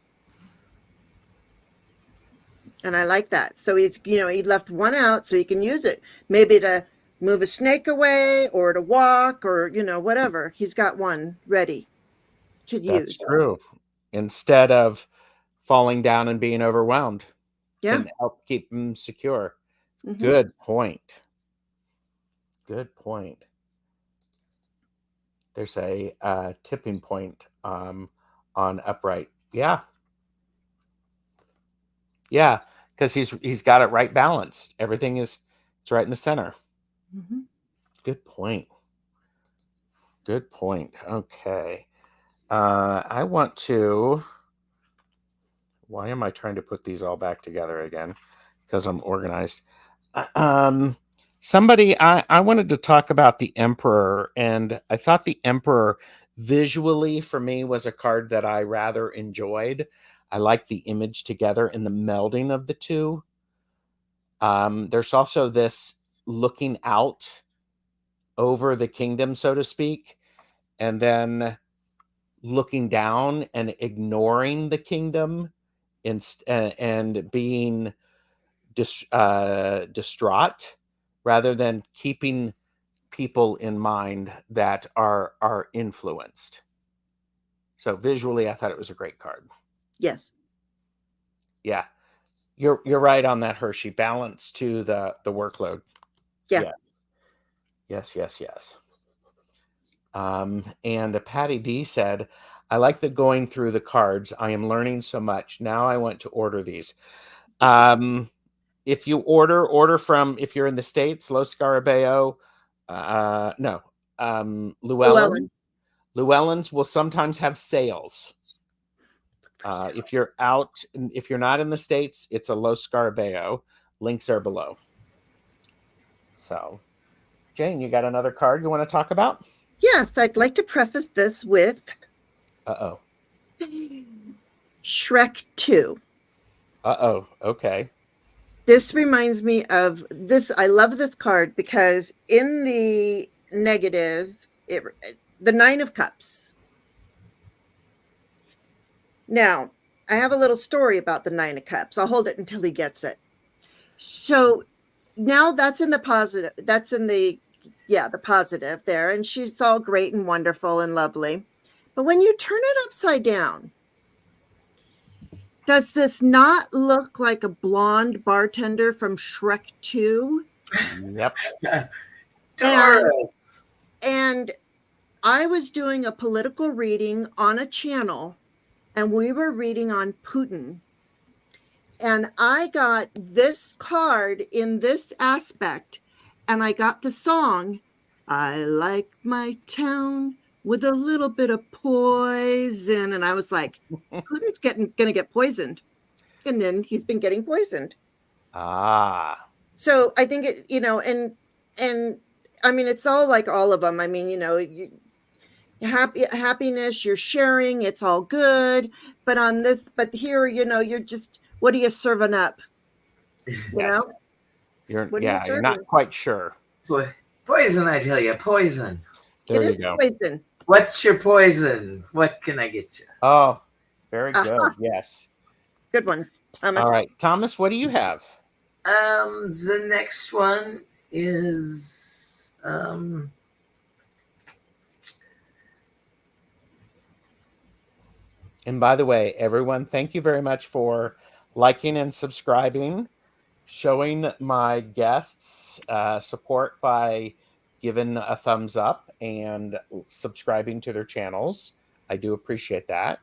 And I like that. So he left one out so he can use it, maybe to move a snake away or to walk or, whatever. He's got one ready to use. That's true. Instead of falling down and being overwhelmed. Yeah. Can help keep him secure. Mm-hmm. Good point. Good point. There's a tipping point on upright. Yeah. Yeah, because he's got it right balanced. Everything is it's right in the center. Mm-hmm. Good point. Good point. Okay. I want to. Why am I trying to put these all back together again? Because I'm organized. Somebody, I wanted to talk about the Emperor, and I thought the Emperor visually for me was a card that I rather enjoyed. I like the image together and the melding of the two. There's also this looking out over the kingdom, so to speak, and then looking down and ignoring the kingdom and being distraught rather than keeping people in mind that are influenced. So visually, I thought it was a great card. Yes. Yeah, you're right on that, Hershey. Balance to the workload. Yeah. Yes. And Patty D said, I like the going through the cards. I am learning so much. Now I want to order these. If you order from, if you're in the States, Lo Scarabeo, no, Llewellyn. Llewellyn's will sometimes have sales. If you're not in the States, it's a Lo Scarabeo. Links are below. So, Jane, you got another card you want to talk about? Yes, I'd like to preface this with Shrek 2. Okay. This reminds me of this. I love this card because in the negative, the Nine of Cups. Now, I have a little story about the Nine of Cups. I'll hold it until he gets it. So now that's in the positive. That's in the positive there. And she's all great and wonderful and lovely. But when you turn it upside down, does this not look like a blonde bartender from Shrek 2? Yep. Taurus. And I was doing a political reading on a channel, and we were reading on Putin. And I got this card in this aspect, and I got the song, I like my town with a little bit of poison. And I was like, Putin's gonna get poisoned. And then he's been getting poisoned. So I think it, and I mean, it's all like all of them. I mean, happiness, you're sharing, it's all good. But here, you're just, what are you serving up? Yes. You're not quite sure. Poison, I tell you, poison. There you go. Poison. What's your poison? What can I get you? Oh, very good. Yes. Good one, Thomas. All right, Thomas, what do you have? The next one is And by the way, everyone, thank you very much for liking and subscribing, showing my guests support by giving a thumbs up and subscribing to their channels. I do appreciate that.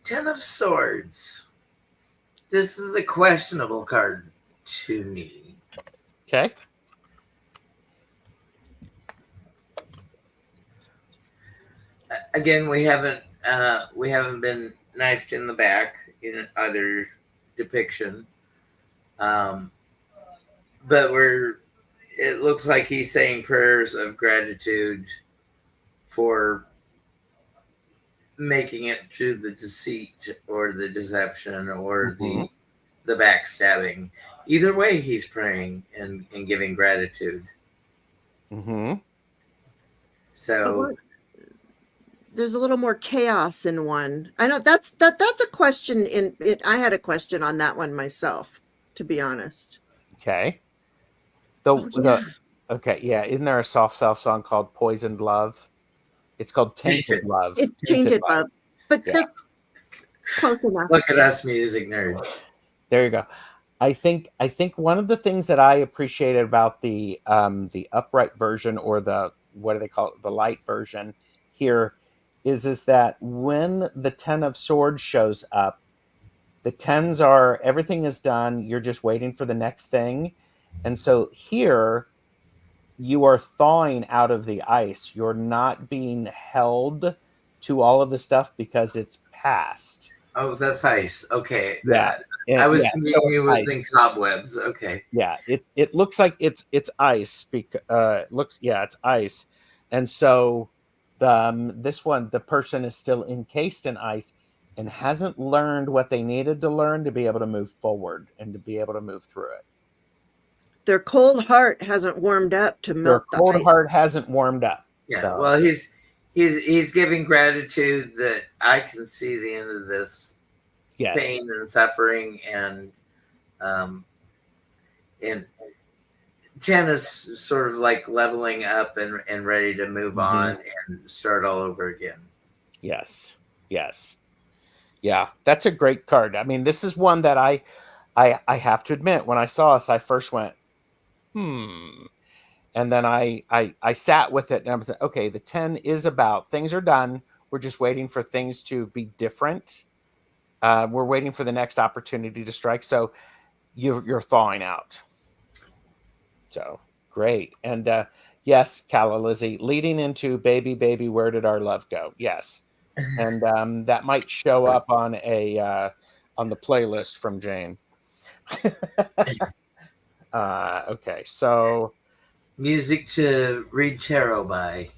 Ten of Swords. This is a questionable card to me. Okay. Again, we haven't been knifed in the back in either depiction, but it looks like he's saying prayers of gratitude for making it through the deceit or the deception or the backstabbing. Either way, he's praying and giving gratitude. So there's a little more chaos in one. I know that's a question in it. I had a question on that one myself, to be honest. Okay. Okay, yeah. Isn't there a soft song called Poisoned Love? It's called Tainted Love. It's Tainted Love. But that's close enough. Look at us music nerds. There you go. I think one of the things that I appreciated about the upright version, or the, what do they call it, the light version here, is that when the 10 of swords shows up, the 10s are, everything is done, you're just waiting for the next thing. And so here you are thawing out of the ice. You're not being held to all of the stuff because it's past. Oh, that's ice. Okay. Yeah. I was Yeah. thinking So it it's was ice. in cobwebs. Okay. Yeah. It looks like it's ice. It looks, yeah, it's ice. And so this one, the person is still encased in ice and hasn't learned what they needed to learn to be able to move forward and to be able to move through it. Their cold heart hasn't warmed up to Their melt the cold ice. heart hasn't warmed up. Yeah. So. Well, he's giving gratitude that I can see the end of this Yes. pain and suffering, and 10 is sort of like leveling up and ready to move on and start all over again. Yes. Yes. Yeah, that's a great card. I mean, this is one that I have to admit, when I saw this, I first went, and then I sat with it, and I was like, okay, the 10 is about things are done. We're just waiting for things to be different. We're waiting for the next opportunity to strike. So you're thawing out. So great. And yes, Calla Lizzie, leading into baby, baby, where did our love go? Yes. And that might show up on the playlist from Jane. Okay, so music to read tarot by.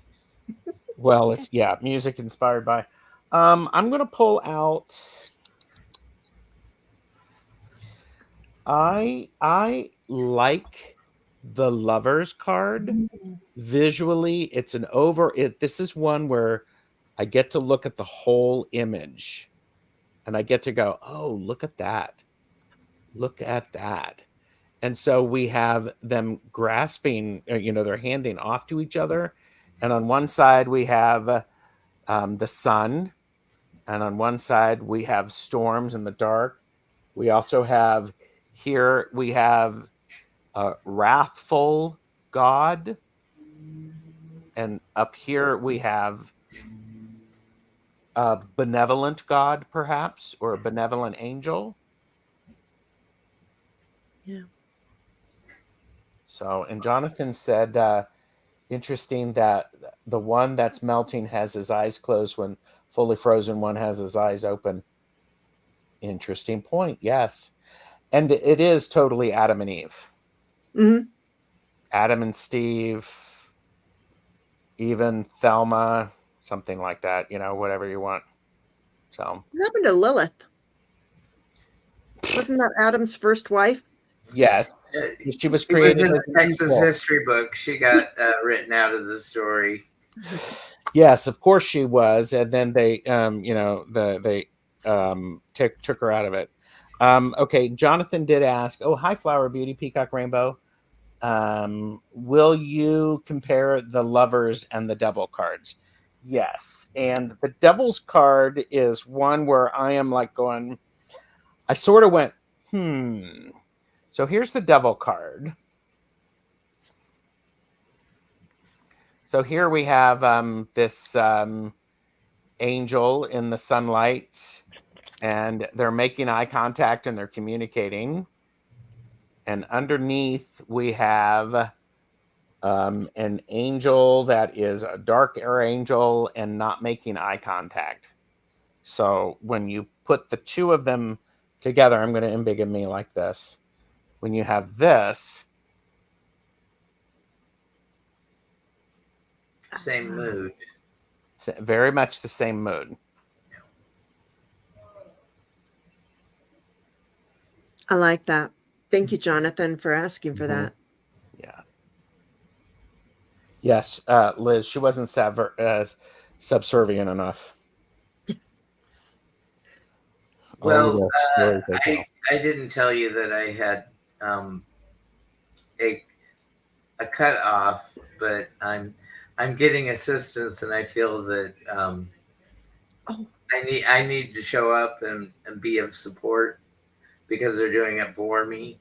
Well, it's, yeah, music inspired by. I'm gonna pull out. I like the Lovers card. Visually, it's an over. This is one where I get to look at the whole image, and I get to go, oh, look at that. Look at that. And so we have them grasping, they're handing off to each other. And on one side, we have the sun. And on one side, we have storms in the dark. We also have, here, we have a wrathful God. And up here, we have a benevolent God, perhaps, or a benevolent angel. Yeah. So, and Jonathan said, interesting that the one that's melting has his eyes closed, when fully frozen one has his eyes open. Interesting point. Yes. And it is totally Adam and Eve. Mm-hmm. Adam and Steve, even Thelma, something like that, whatever you want. So what happened to Lilith? Wasn't that Adam's first wife? Yes, she was created. It was in the Texas history book. She got written out of the story. Yes, of course she was, and then they, took her out of it. Okay, Jonathan did ask. Oh, hi, Flower Beauty, Peacock Rainbow. Will you compare the Lovers and the Devil cards? Yes, and the Devil's card is one where I am like going. I sort of went, So here's the Devil card. So here we have this angel in the sunlight, and they're making eye contact and they're communicating. And underneath we have an angel that is a dark air angel and not making eye contact. So when you put the two of them together, I'm going to embiggen me like this. When you have this, same mood. Very much the same mood. I like that. Thank you, Jonathan, for asking for that. Yeah. Yes, Liz, she wasn't subservient enough. Well, I didn't tell you that I had a cut off, but I'm getting assistance, and I feel that I need to show up and be of support because they're doing it for me.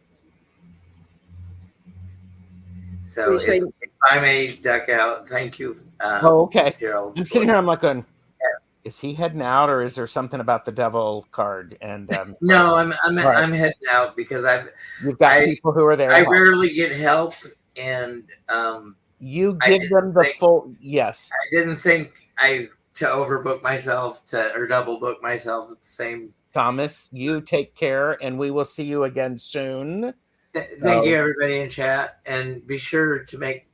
So if I may duck out, thank you. Okay. Gerald. I'm sitting here. I'm like going, is he heading out, or is there something about the devil card? And no, I'm heading out because you've got people who are there. I rarely get help, and you give them the full. Yes. I didn't think to overbook myself or double book myself at the same. Thomas, you take care, and we will see you again soon. Thank you, everybody in chat, and be sure to make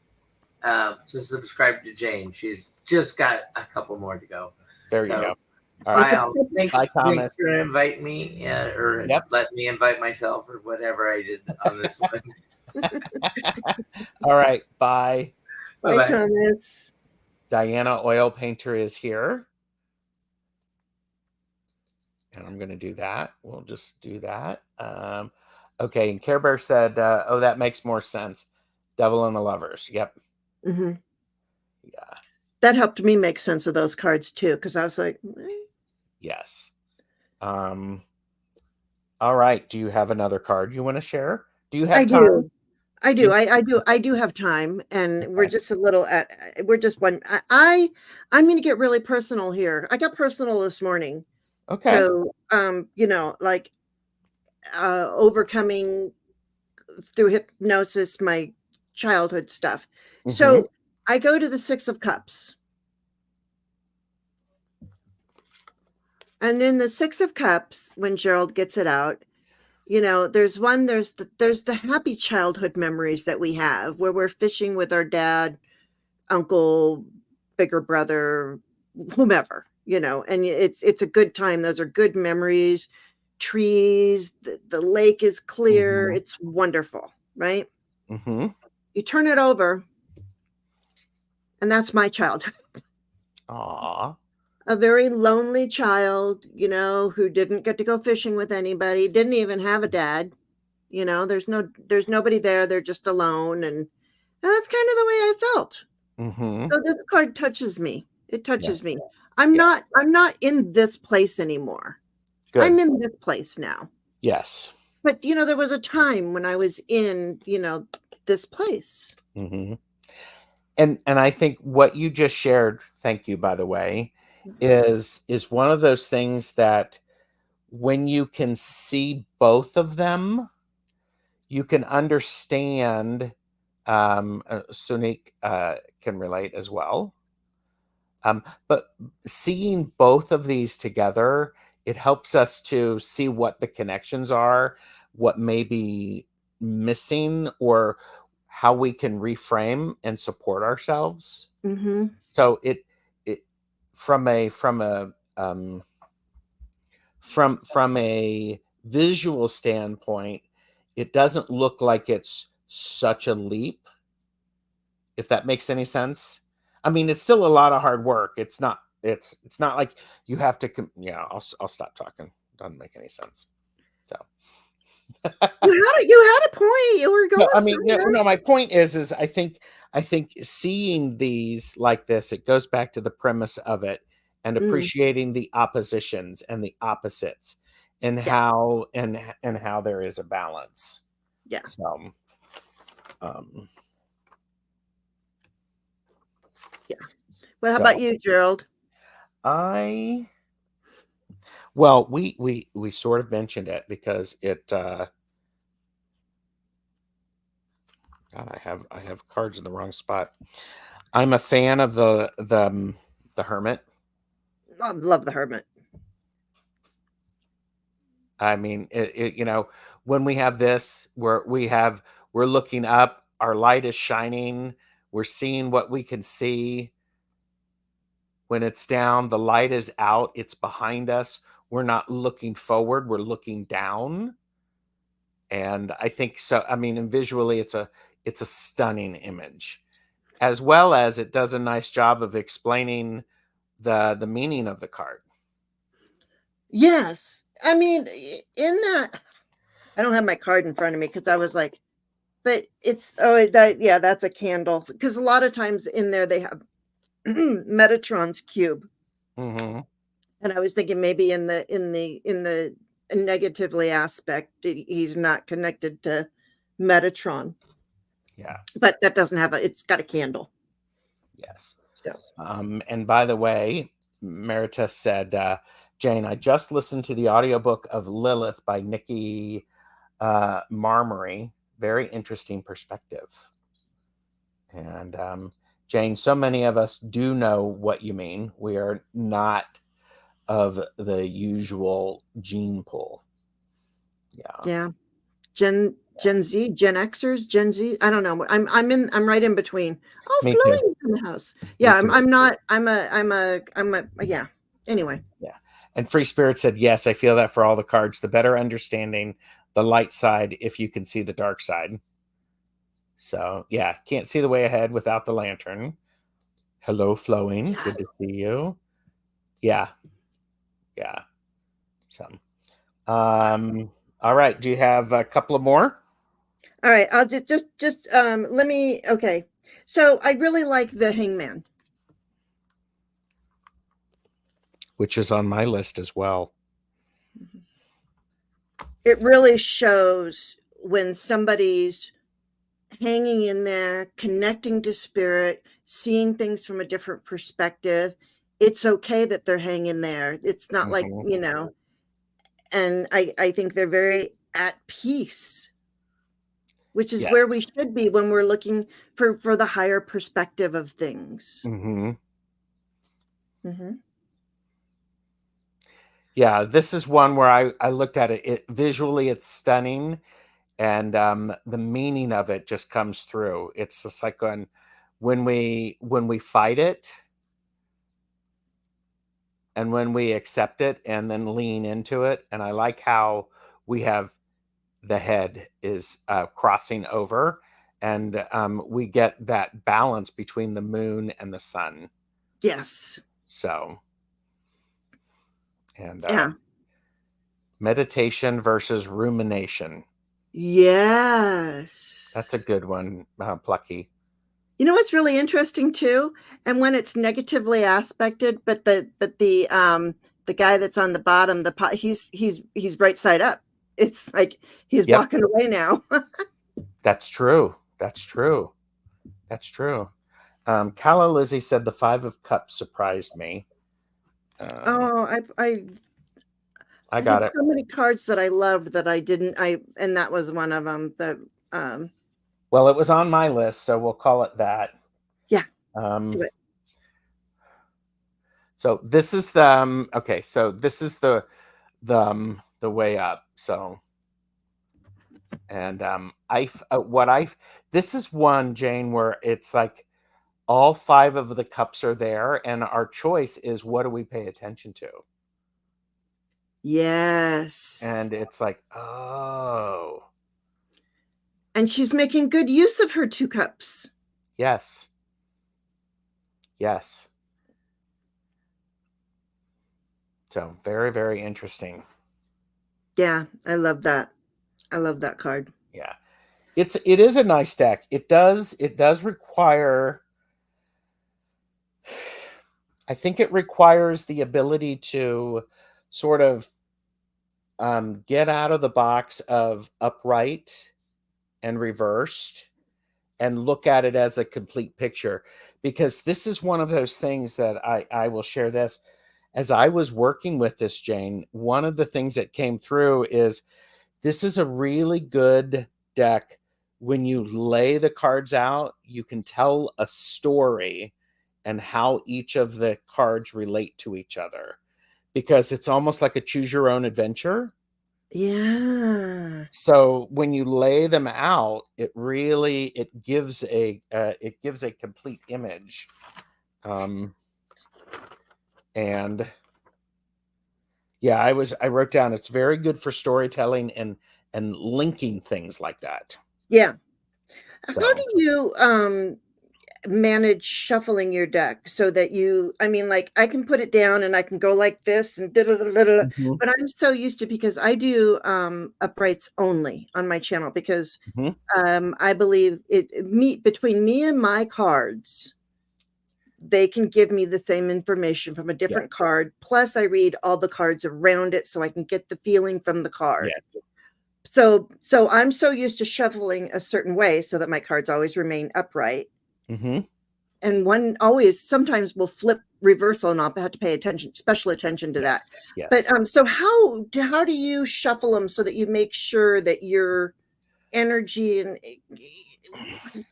to subscribe to Jane. She's just got a couple more to go. There you go. All right. Thanks, Thomas. Thanks for inviting me, or let me invite myself, or whatever I did on this one. All right. Bye. Bye, Thomas. Diana Oil Painter is here. And I'm going to do that. We'll just do that. Okay. And Care Bear said, oh, that makes more sense. Devil and the Lovers. Yep. Mm-hmm. Yeah. That helped me make sense of those cards too, because I was like, yes. All right. Do you have another card you want to share? Do you have time? I do have time, and we're just a little we're just one. I'm going to get really personal here. I got personal this morning. Okay. So, like overcoming through hypnosis, my childhood stuff. Mm-hmm. So I go to the Six of Cups. And in the Six of Cups, when Gerald gets it out, there's the happy childhood memories that we have where we're fishing with our dad, uncle, bigger brother, whomever, and it's a good time. Those are good memories. Trees, the lake is clear. Mm-hmm. It's wonderful, right? Mm-hmm. You turn it over, and that's my childhood. Aww. A very lonely child, who didn't get to go fishing with anybody, didn't even have a dad. There's nobody there. They're just alone. And that's kind of the way I felt. Mm-hmm. So this card touches me. It touches me. I'm not in this place anymore. Good. I'm in this place now. Yes. But, there was a time when I was in, this place. Mm-hmm. And I think what you just shared, thank you, by the way, is one of those things that when you can see both of them, you can understand. Sunik can relate as well. But seeing both of these together, it helps us to see what the connections are, what may be missing, or how we can reframe and support ourselves. Mm-hmm. So it from a visual standpoint, it doesn't look like it's such a leap, if that makes any sense. I mean, it's still a lot of hard work. It's not like you have to. I'll stop talking. Doesn't make any sense. So you had a point. You were going. No, I mean, no. My point is I think seeing these like this, it goes back to the premise of it, and appreciating the oppositions and the opposites, and how there is a balance. Yeah. So, yeah. Well, how about you, Gerald? Well, we sort of mentioned it because it. God, I have cards in the wrong spot. I'm a fan of the Hermit. I love the Hermit. I mean, when we have this, we're looking up, our light is shining, we're seeing what we can see. When it's down, the light is out, it's behind us. We're not looking forward, we're looking down. And I think so. I mean, and visually, it's a stunning image, as well as it does a nice job of explaining the meaning of the card. Yes. I mean, in that, I don't have my card in front of me because I was like, but it's, that's a candle. Because a lot of times in there they have Metatron's cube. Mm-hmm. And I was thinking maybe in the negatively aspected. He's not connected to Metatron. Yeah. But that doesn't have it's got a candle. Yes. So. And by the way, Merita said, Jane, I just listened to the audiobook of Lilith by Nikki Marmory. Very interesting perspective. And Jane, so many of us do know what you mean. We are not of the usual gene pool. Yeah. Gen Z, Gen Xers, Gen Z. I don't know. I'm right in between. Oh, Chloe's in the house. Yeah, I'm not. Yeah. Anyway. Yeah. And Free Spirit said, yes, I feel that for all the cards. The better understanding the light side if you can see the dark side. So yeah, can't see the way ahead without the lantern. Hello, Flowing. Yes. Good to see you. Yeah. Yeah. So all right. Do you have a couple of more? All right. I'll just let me. Okay. So I really like the Hangman, which is on my list as well. It really shows when somebody's hanging in there, connecting to spirit, seeing things from a different perspective. It's okay that they're hanging there. It's not like, and I think they're very at peace, which is where we should be when we're looking for the higher perspective of things. Yeah, this is one where I looked at it. Visually, it's stunning, and the meaning of it just comes through. It's just like when we fight it, and when we accept it, and then lean into it. And I like how we have the head is crossing over, and we get that balance between the moon and the sun. Yes. So. And meditation versus rumination. Yes. That's a good one, Plucky. You know what's really interesting too? And when it's negatively aspected, but the guy that's on the bottom, he's right side up. It's like he's walking away now. That's true. That's true. That's true. Calla Lizzie said the 5 of Cups surprised me. I got it. So many cards that I loved that I didn't. And that was one of them. Well, it was on my list, so we'll call it that. Yeah. Do it. So this is the okay. So this is the way up. So, and this is one, Jane, where it's like all 5 of the cups are there, and our choice is what do we pay attention to? Yes. And it's like, oh. And she's making good use of her 2 cups. Yes. Yes. So very, very interesting. Yeah, I love that. I love that card. Yeah. It is a nice deck. It does require, I think it requires the ability to sort of get out of the box of upright and reversed and look at it as a complete picture, because this is one of those things that I will share this. As I was working with this, Jane, one of the things that came through is this is a really good deck. When you lay the cards out, you can tell a story and how each of the cards relate to each other, because it's almost like a choose your own adventure. Yeah. So when you lay them out, it gives a complete image. And yeah, I wrote down it's very good for storytelling and linking things like that. Yeah. So. How do you manage shuffling your deck so that like I can put it down and I can go like this and but I'm so used to, because I do uprights only on my channel, because I believe between me and my cards, they can give me the same information from a different card. Plus, I read all the cards around it so I can get the feeling from the card. So I'm so used to shuffling a certain way so that my cards always remain upright. And one always sometimes will flip reversal, and I'll have to pay special attention to that. But so how do you shuffle them so that you make sure that your energy and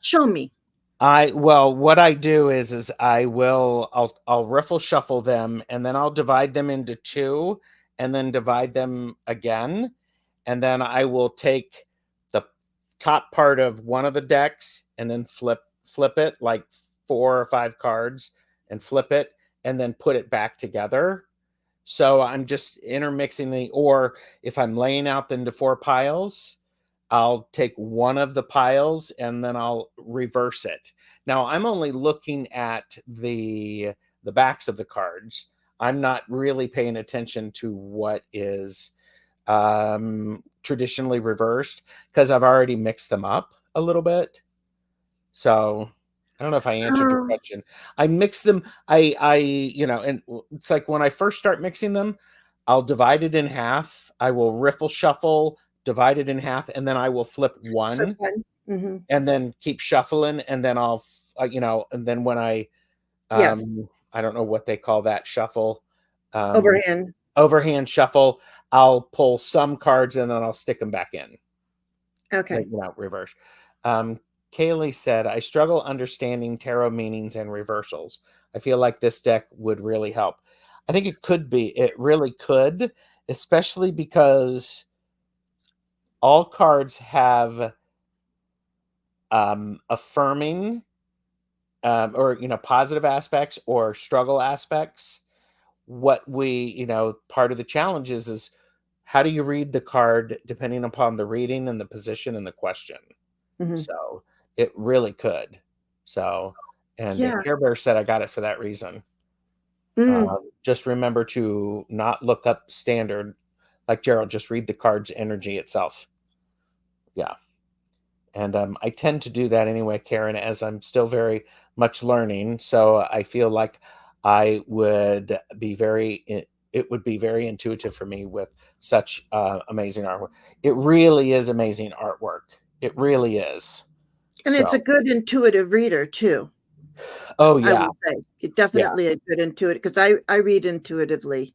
show me? What I do is I'll riffle shuffle them, and then I'll divide them into two, and then divide them again, and then I will take the top part of one of the decks and then flip it like 4 or 5 cards and flip it and then put it back together. So I'm just intermixing or if I'm laying out into 4 piles, I'll take one of the piles and then I'll reverse it. Now I'm only looking at the backs of the cards. I'm not really paying attention to what is traditionally reversed because I've already mixed them up a little bit. So I don't know if I answered your question. I mix them. And it's like when I first start mixing them, I'll divide it in half. I will riffle shuffle, divide it in half, and then I will flip one, and then keep shuffling, and then I'll, and then when I don't know what they call that shuffle, overhand shuffle, I'll pull some cards and then I'll stick them back in. Okay. Reverse. Kaylee said, I struggle understanding tarot meanings and reversals. I feel like this deck would really help. I think it could be. It really could, especially because all cards have affirming or, positive aspects or struggle aspects. What we, part of the challenge is how do you read the card depending upon the reading and the position and the question? So it really could. So, and Care Bear said, I got it for that reason. Just remember to not look up standard like Gerald, just read the card's energy itself. Yeah. And I tend to do that anyway, Karen, as I'm still very much learning. So I feel like it would be very intuitive for me with such amazing artwork. It really is amazing artwork. It really is. And it's a good intuitive reader too. Oh yeah. I would say definitely a good intuitive, because I read intuitively.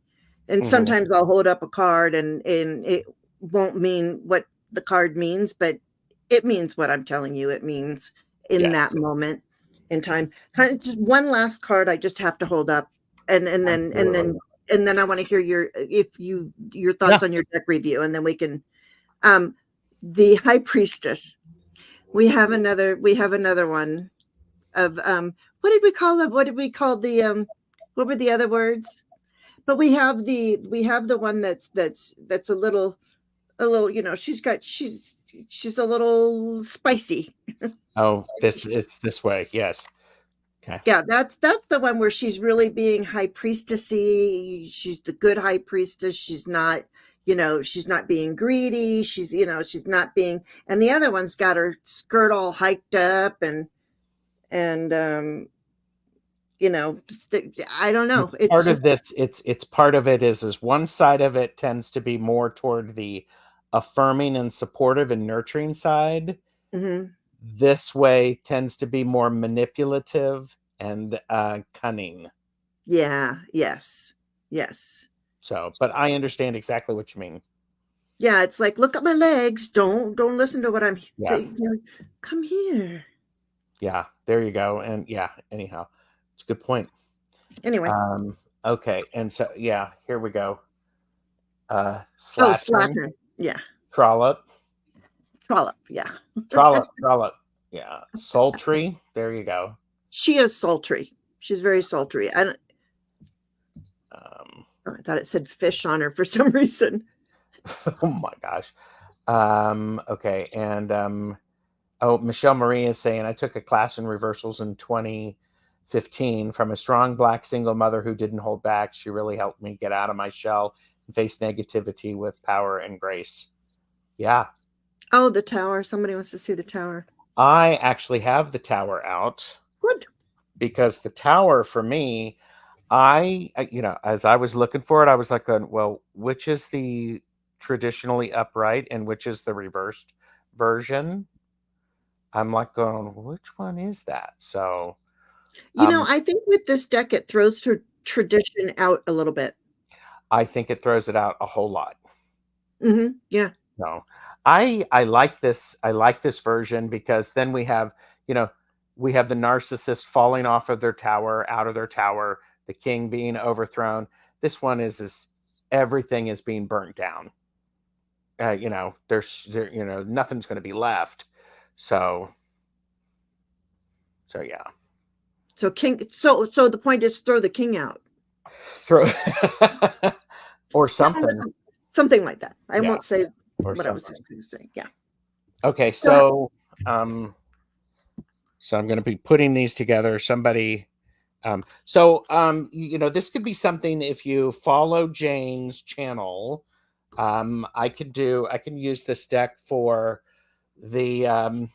And sometimes I'll hold up a card and it won't mean what the card means, but it means what I'm telling you it means in that moment in time. Kind of just one last card I just have to hold up, and then I want to hear your thoughts on your deck review, and then we can the High Priestess. We have another one of what did we call it? What did we call the what were the other words? But we have the one that's a little, she's a little spicy. Oh, it's this way. Yes. Okay. Yeah, that's the one where she's really being high priestessy. She's the good high priestess. She's not, she's not being greedy. She's not being, and the other one's got her skirt all hiked up and I don't know. It's part of this. It's part of it is one side of it tends to be more toward the affirming and supportive and nurturing side. This way tends to be more manipulative and cunning. Yeah. Yes. So, but I understand exactly what you mean. Yeah, it's like, look at my legs. Don't listen to what I'm. Come here. Yeah, there you go. And anyhow, it's a good point. Anyway. Okay, and so here we go. Slattern. Yeah. Trollop. Yeah. Trollop. Yeah. Sultry. There you go. She is sultry. She's very sultry. I thought it said fish on her for some reason. Oh my gosh. Okay, and Michelle Marie is saying, I took a class in reversals in 2015 from a strong Black single mother who didn't hold back. She really helped me get out of my shell and face negativity with power and grace. Yeah. Oh, the tower. Somebody wants to see the tower. I actually have the tower out. Good. because the tower for me, as I was looking for it, I was like, well, which is the traditionally upright and which is the reversed version? I'm like going, which one is that? So, I think with this deck, it throws tradition out a little bit. I think it throws it out a whole lot. Yeah. No, I like this. I like this version because then we have the narcissist falling off of their tower, out of their tower, the king being overthrown. This one is everything is being burnt down. Nothing's going to be left. So yeah. So the point is throw the king out. Throw or something. Something like that. I won't say what I was just going to say. Yeah. Okay, so I'm going to be putting these together. Somebody, this could be something if you follow Jane's channel. I can use this deck for the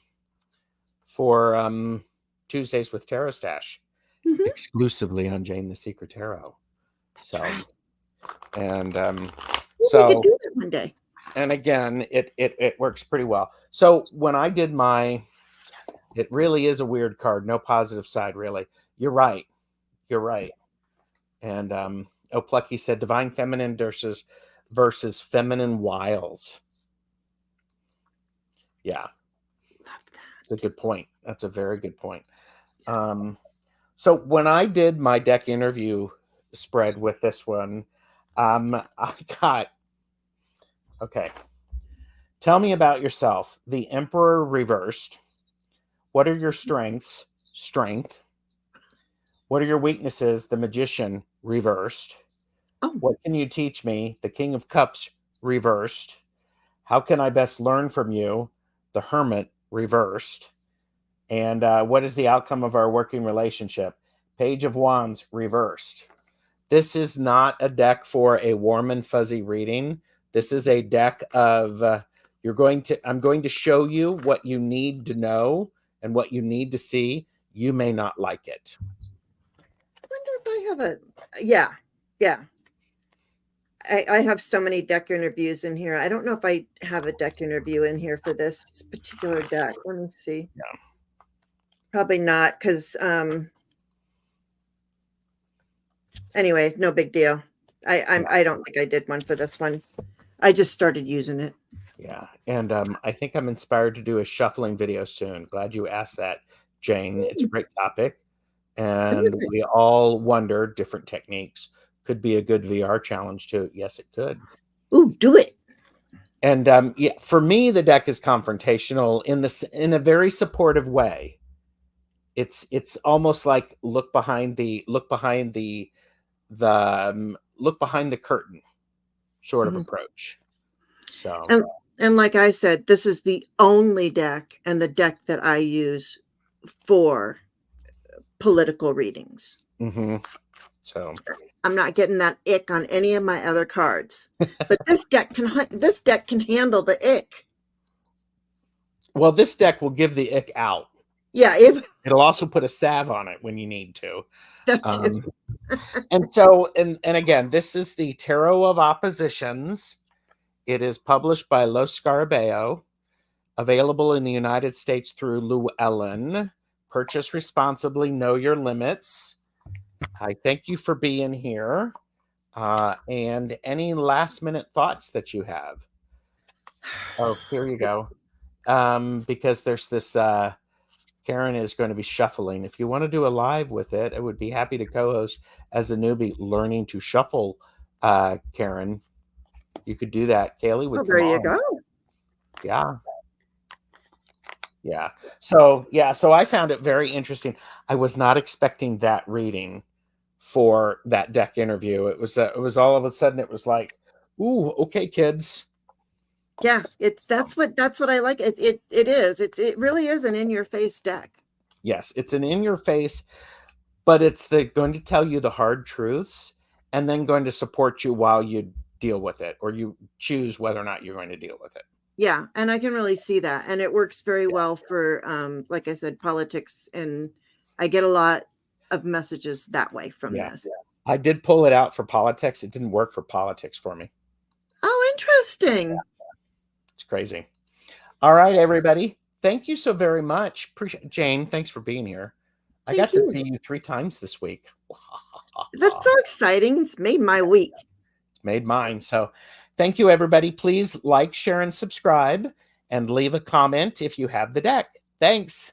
Tuesdays with Tarot Stash, exclusively on Jane the Secret Tarot. That's so, right. And we could do it one day. And again, it works pretty well. So when I did it really is a weird card. No positive side, really. You're right. And Plucky said Divine Feminine versus Feminine Wiles. Yeah. That's a good point. That's a very good point. So when I did my deck interview spread with this one, I got, okay. Tell me about yourself. The Emperor reversed. What are your strengths? Strength. What are your weaknesses? The Magician reversed. Oh. What can you teach me? The King of Cups reversed. How can I best learn from you? The Hermit reversed. And what is the outcome of our working relationship? Page of Wands reversed. This is not a deck for a warm and fuzzy reading. This is a deck of I'm going to show you what you need to know and what you need to see. You may not like it. I wonder if I have yeah. I have so many deck interviews in here. I don't know if I have a deck interview in here for this particular deck. Let me see. Yeah. Probably not, because anyway, no big deal. I don't think I did one for this one. I just started using it. Yeah, and I think I'm inspired to do a shuffling video soon. Glad you asked that, Jane. It's a great topic, and we all wonder different techniques. Could be a good VR challenge too. Yes, it could. Ooh, do it. And for me, the deck is confrontational in a very supportive way. It's almost like look behind the curtain sort of approach. So. And like I said, this is the only deck and the deck that I use for political readings. So I'm not getting that ick on any of my other cards, but this deck can handle the ick. Well, this deck will give the ick out. Yeah, it'll also put a salve on it when you need to. And so, and again, this is the Tarot of Oppositions. It is published by Lo Scarabeo, available in the United States through Llewellyn. Purchase responsibly, know your limits. I thank you for being here. And any last minute thoughts that you have? Oh, here you go. Because there's this, Karen is going to be shuffling. If you want to do a live with it, I would be happy to co-host as a newbie learning to shuffle, Karen. You could do that. Kaylee would come on. There you go. Yeah. So I found it very interesting. I was not expecting that reading for that deck interview. It was all of a sudden it was like, ooh, okay, kids. Yeah, that's what I like. It really is an in-your-face deck. Yes, it's an in-your-face, but it's going to tell you the hard truths and then going to support you while you deal with it, or you choose whether or not you're going to deal with it. Yeah, and I can really see that, and it works very well for, like I said, politics. And I get a lot of messages that way from this. I did pull it out for politics. It didn't work for politics for me. Oh, interesting. It's crazy. All right, everybody. Thank you so very much. Appreciate Jane. Thanks for being here. I got to see you 3 times this week. That's so exciting. It's made my week. It's made mine. So thank you, everybody. Please like, share, and subscribe, and leave a comment if you have the deck. Thanks.